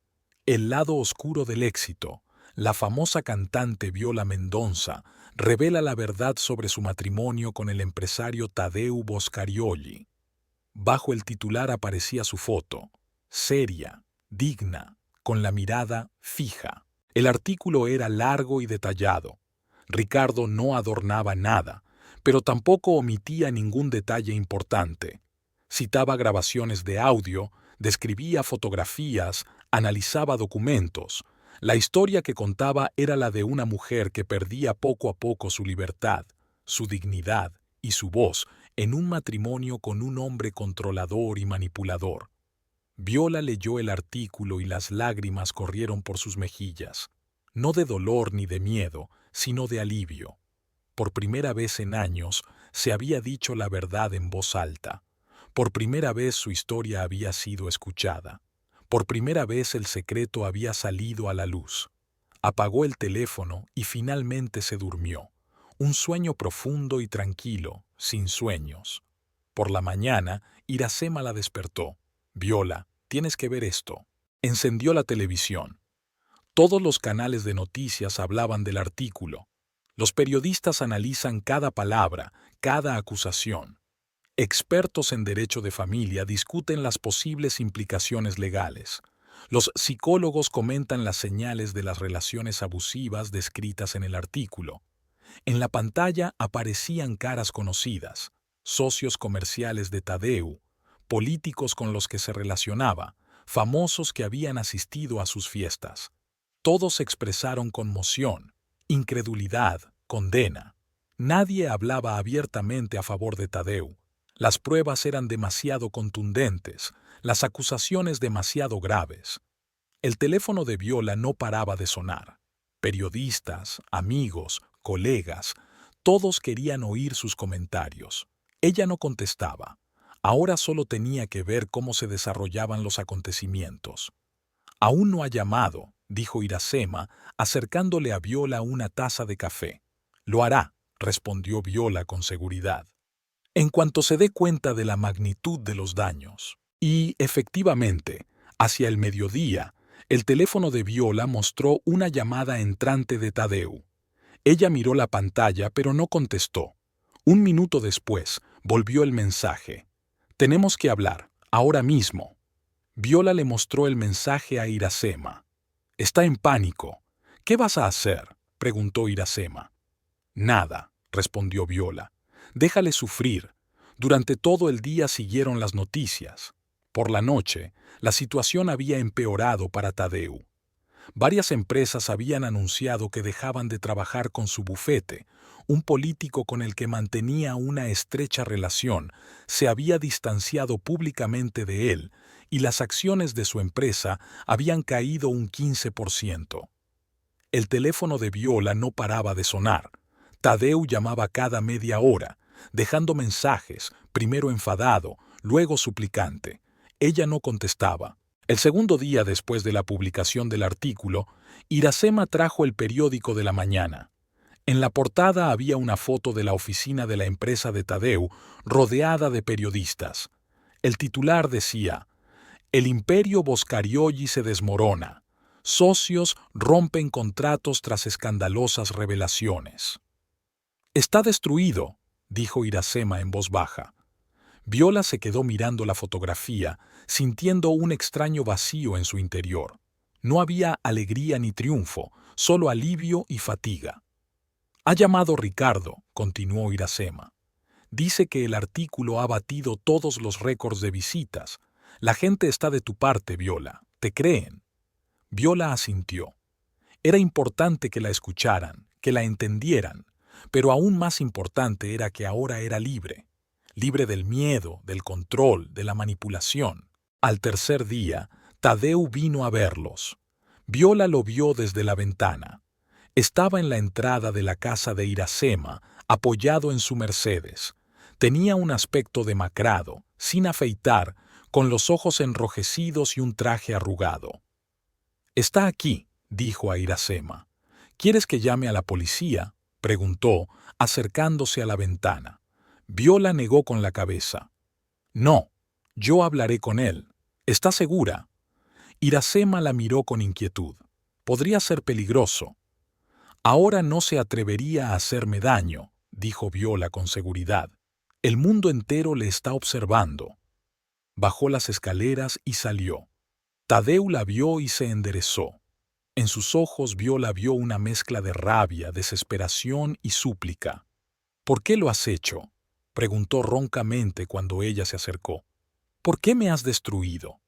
«El lado oscuro del éxito. La famosa cantante Viola Mendonça revela la verdad sobre su matrimonio con el empresario Tadeu Boscarioli». Bajo el titular aparecía su foto, seria, digna, con la mirada fija. El artículo era largo y detallado. Ricardo no adornaba nada, pero tampoco omitía ningún detalle importante. Citaba grabaciones de audio, describía fotografías, analizaba documentos. La historia que contaba era la de una mujer que perdía poco a poco su libertad, su dignidad y su voz en un matrimonio con un hombre controlador y manipulador. Viola leyó el artículo y las lágrimas corrieron por sus mejillas, no de dolor ni de miedo, sino de alivio. Por primera vez en años se había dicho la verdad en voz alta. Por primera vez su historia había sido escuchada. Por primera vez el secreto había salido a la luz. Apagó el teléfono y finalmente se durmió. Un sueño profundo y tranquilo, sin sueños. Por la mañana, Iracema la despertó. «Viola, tienes que ver esto». Encendió la televisión. Todos los canales de noticias hablaban del artículo. Los periodistas analizan cada palabra, cada acusación. Expertos en derecho de familia discuten las posibles implicaciones legales. Los psicólogos comentan las señales de las relaciones abusivas descritas en el artículo. En la pantalla aparecían caras conocidas, socios comerciales de Tadeu, políticos con los que se relacionaba, famosos que habían asistido a sus fiestas. Todos expresaron conmoción, incredulidad, condena. Nadie hablaba abiertamente a favor de Tadeu. Las pruebas eran demasiado contundentes, las acusaciones demasiado graves. El teléfono de Viola no paraba de sonar. Periodistas, amigos, colegas, todos querían oír sus comentarios. Ella no contestaba. Ahora solo tenía que ver cómo se desarrollaban los acontecimientos. «Aún no ha llamado», dijo Iracema, acercándole a Viola una taza de café. «Lo hará», respondió Viola con seguridad, «en cuanto se dé cuenta de la magnitud de los daños». Y, efectivamente, hacia el mediodía, el teléfono de Viola mostró una llamada entrante de Tadeu. Ella miró la pantalla pero no contestó. Un minuto después, volvió el mensaje. «Tenemos que hablar, ahora mismo». Viola le mostró el mensaje a Iracema. «Está en pánico. ¿Qué vas a hacer?», preguntó Iracema. «Nada», respondió Viola. «Déjale sufrir». Durante todo el día siguieron las noticias. Por la noche, la situación había empeorado para Tadeu. Varias empresas habían anunciado que dejaban de trabajar con su bufete. Un político con el que mantenía una estrecha relación se había distanciado públicamente de él y las acciones de su empresa habían caído un 15%. El teléfono de Viola no paraba de sonar. Tadeu llamaba cada media hora, dejando mensajes, primero enfadado, luego suplicante. Ella no contestaba. El segundo día después de la publicación del artículo, Iracema trajo el periódico de la mañana. En la portada había una foto de la oficina de la empresa de Tadeu rodeada de periodistas. El titular decía: «El imperio Boscarioli se desmorona. Socios rompen contratos tras escandalosas revelaciones». «Está destruido», dijo Iracema en voz baja. Viola se quedó mirando la fotografía, sintiendo un extraño vacío en su interior. No había alegría ni triunfo, solo alivio y fatiga. «Ha llamado Ricardo», continuó Iracema. «Dice que el artículo ha batido todos los récords de visitas. La gente está de tu parte, Viola. Te creen». Viola asintió. Era importante que la escucharan, que la entendieran, pero aún más importante era que ahora era libre, libre del miedo, del control, de la manipulación. Al tercer día, Tadeu vino a verlos. Viola lo vio desde la ventana. Estaba en la entrada de la casa de Iracema, apoyado en su Mercedes. Tenía un aspecto demacrado, sin afeitar, con los ojos enrojecidos y un traje arrugado. «Está aquí», dijo a Iracema. «¿Quieres que llame a la policía?», preguntó, acercándose a la ventana. Viola negó con la cabeza. «No, yo hablaré con él. ¿Está segura?». Iracema la miró con inquietud. «Podría ser peligroso». «Ahora no se atrevería a hacerme daño», dijo Viola con seguridad. «El mundo entero le está observando». Bajó las escaleras y salió. Tadeu la vio y se enderezó. En sus ojos Viola vio una mezcla de rabia, desesperación y súplica. «¿Por qué lo has hecho?», preguntó roncamente cuando ella se acercó. «¿Por qué me has destruido?».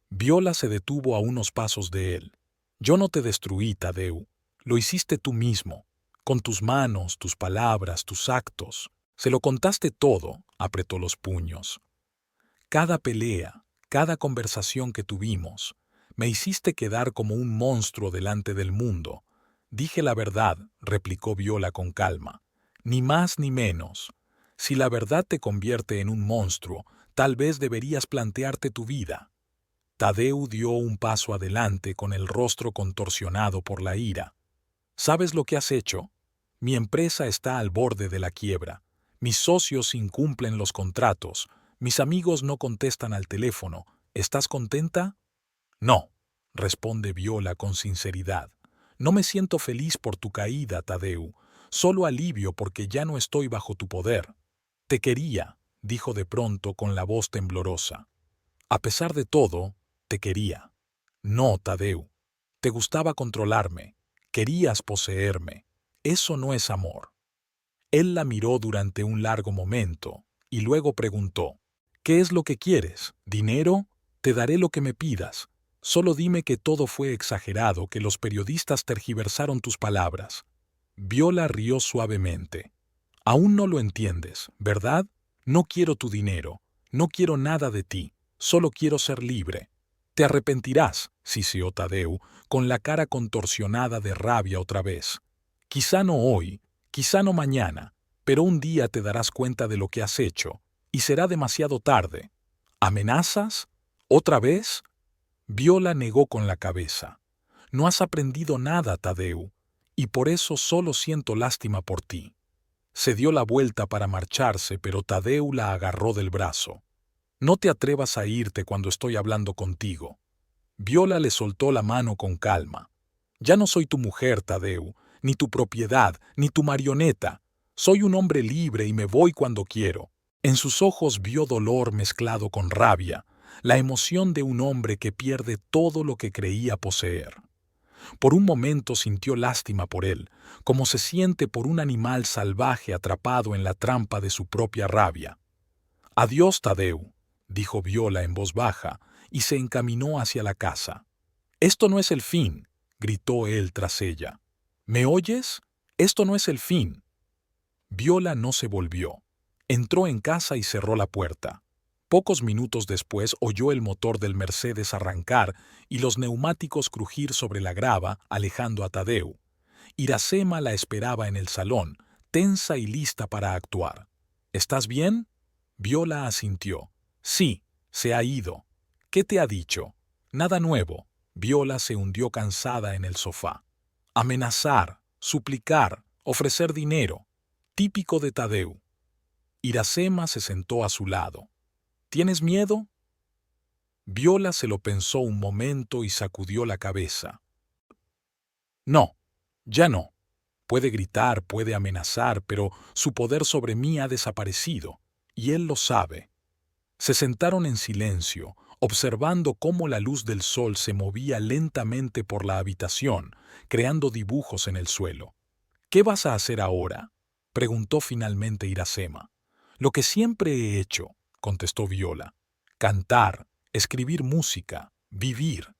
Viola se detuvo a unos pasos de él. «Yo no te destruí, Tadeu. Lo hiciste tú mismo, con tus manos, tus palabras, tus actos. Se lo contaste todo», apretó los puños. «Cada pelea, cada conversación que tuvimos, me hiciste quedar como un monstruo delante del mundo». «Dije la verdad», replicó Viola con calma. «Ni más ni menos. Si la verdad te convierte en un monstruo, tal vez deberías plantearte tu vida». Tadeu dio un paso adelante con el rostro contorsionado por la ira. «¿Sabes lo que has hecho? Mi empresa está al borde de la quiebra. Mis socios incumplen los contratos. Mis amigos no contestan al teléfono. ¿Estás contenta?». «No», responde Viola con sinceridad. «No me siento feliz por tu caída, Tadeu. Solo alivio porque ya no estoy bajo tu poder». «Te quería», dijo de pronto con la voz temblorosa. «A pesar de todo, te quería». «No, Tadeu. Te gustaba controlarme. Querías poseerme. Eso no es amor». Él la miró durante un largo momento y luego preguntó: «¿Qué es lo que quieres? ¿Dinero? Te daré lo que me pidas. Solo dime que todo fue exagerado, que los periodistas tergiversaron tus palabras». Viola rió suavemente. «Aún no lo entiendes, ¿verdad? No quiero tu dinero. No quiero nada de ti. Solo quiero ser libre». «Te arrepentirás», siseó Tadeu, con la cara contorsionada de rabia otra vez. «Quizá no hoy, quizá no mañana, pero un día te darás cuenta de lo que has hecho, y será demasiado tarde». «¿Amenazas? ¿Otra vez?». Viola negó con la cabeza. «No has aprendido nada, Tadeu, y por eso solo siento lástima por ti». Se dio la vuelta para marcharse, pero Tadeu la agarró del brazo. «No te atrevas a irte cuando estoy hablando contigo». Viola le soltó la mano con calma. «Ya no soy tu mujer, Tadeu, ni tu propiedad, ni tu marioneta. Soy un hombre libre y me voy cuando quiero». En sus ojos vio dolor mezclado con rabia, la emoción de un hombre que pierde todo lo que creía poseer. Por un momento sintió lástima por él, como se siente por un animal salvaje atrapado en la trampa de su propia rabia. «Adiós, Tadeu», dijo Viola en voz baja, y se encaminó hacia la casa. «Esto no es el fin», gritó él tras ella. «¿Me oyes? Esto no es el fin». Viola no se volvió. Entró en casa y cerró la puerta. Pocos minutos después oyó el motor del Mercedes arrancar y los neumáticos crujir sobre la grava, alejando a Tadeu. Iracema la esperaba en el salón, tensa y lista para actuar. «¿Estás bien?». Viola asintió. «Sí, se ha ido». «¿Qué te ha dicho?». «Nada nuevo». Viola se hundió cansada en el sofá. Amenazar, suplicar, ofrecer dinero. Típico de Tadeu. Iracema se sentó a su lado. «¿Tienes miedo?». Viola se lo pensó un momento y sacudió la cabeza. «No, ya no. Puede gritar, puede amenazar, pero su poder sobre mí ha desaparecido, y él lo sabe». Se sentaron en silencio, observando cómo la luz del sol se movía lentamente por la habitación, creando dibujos en el suelo. «¿Qué vas a hacer ahora?», preguntó finalmente Iracema. «Lo que siempre he hecho», contestó Viola. «Cantar, escribir música, vivir».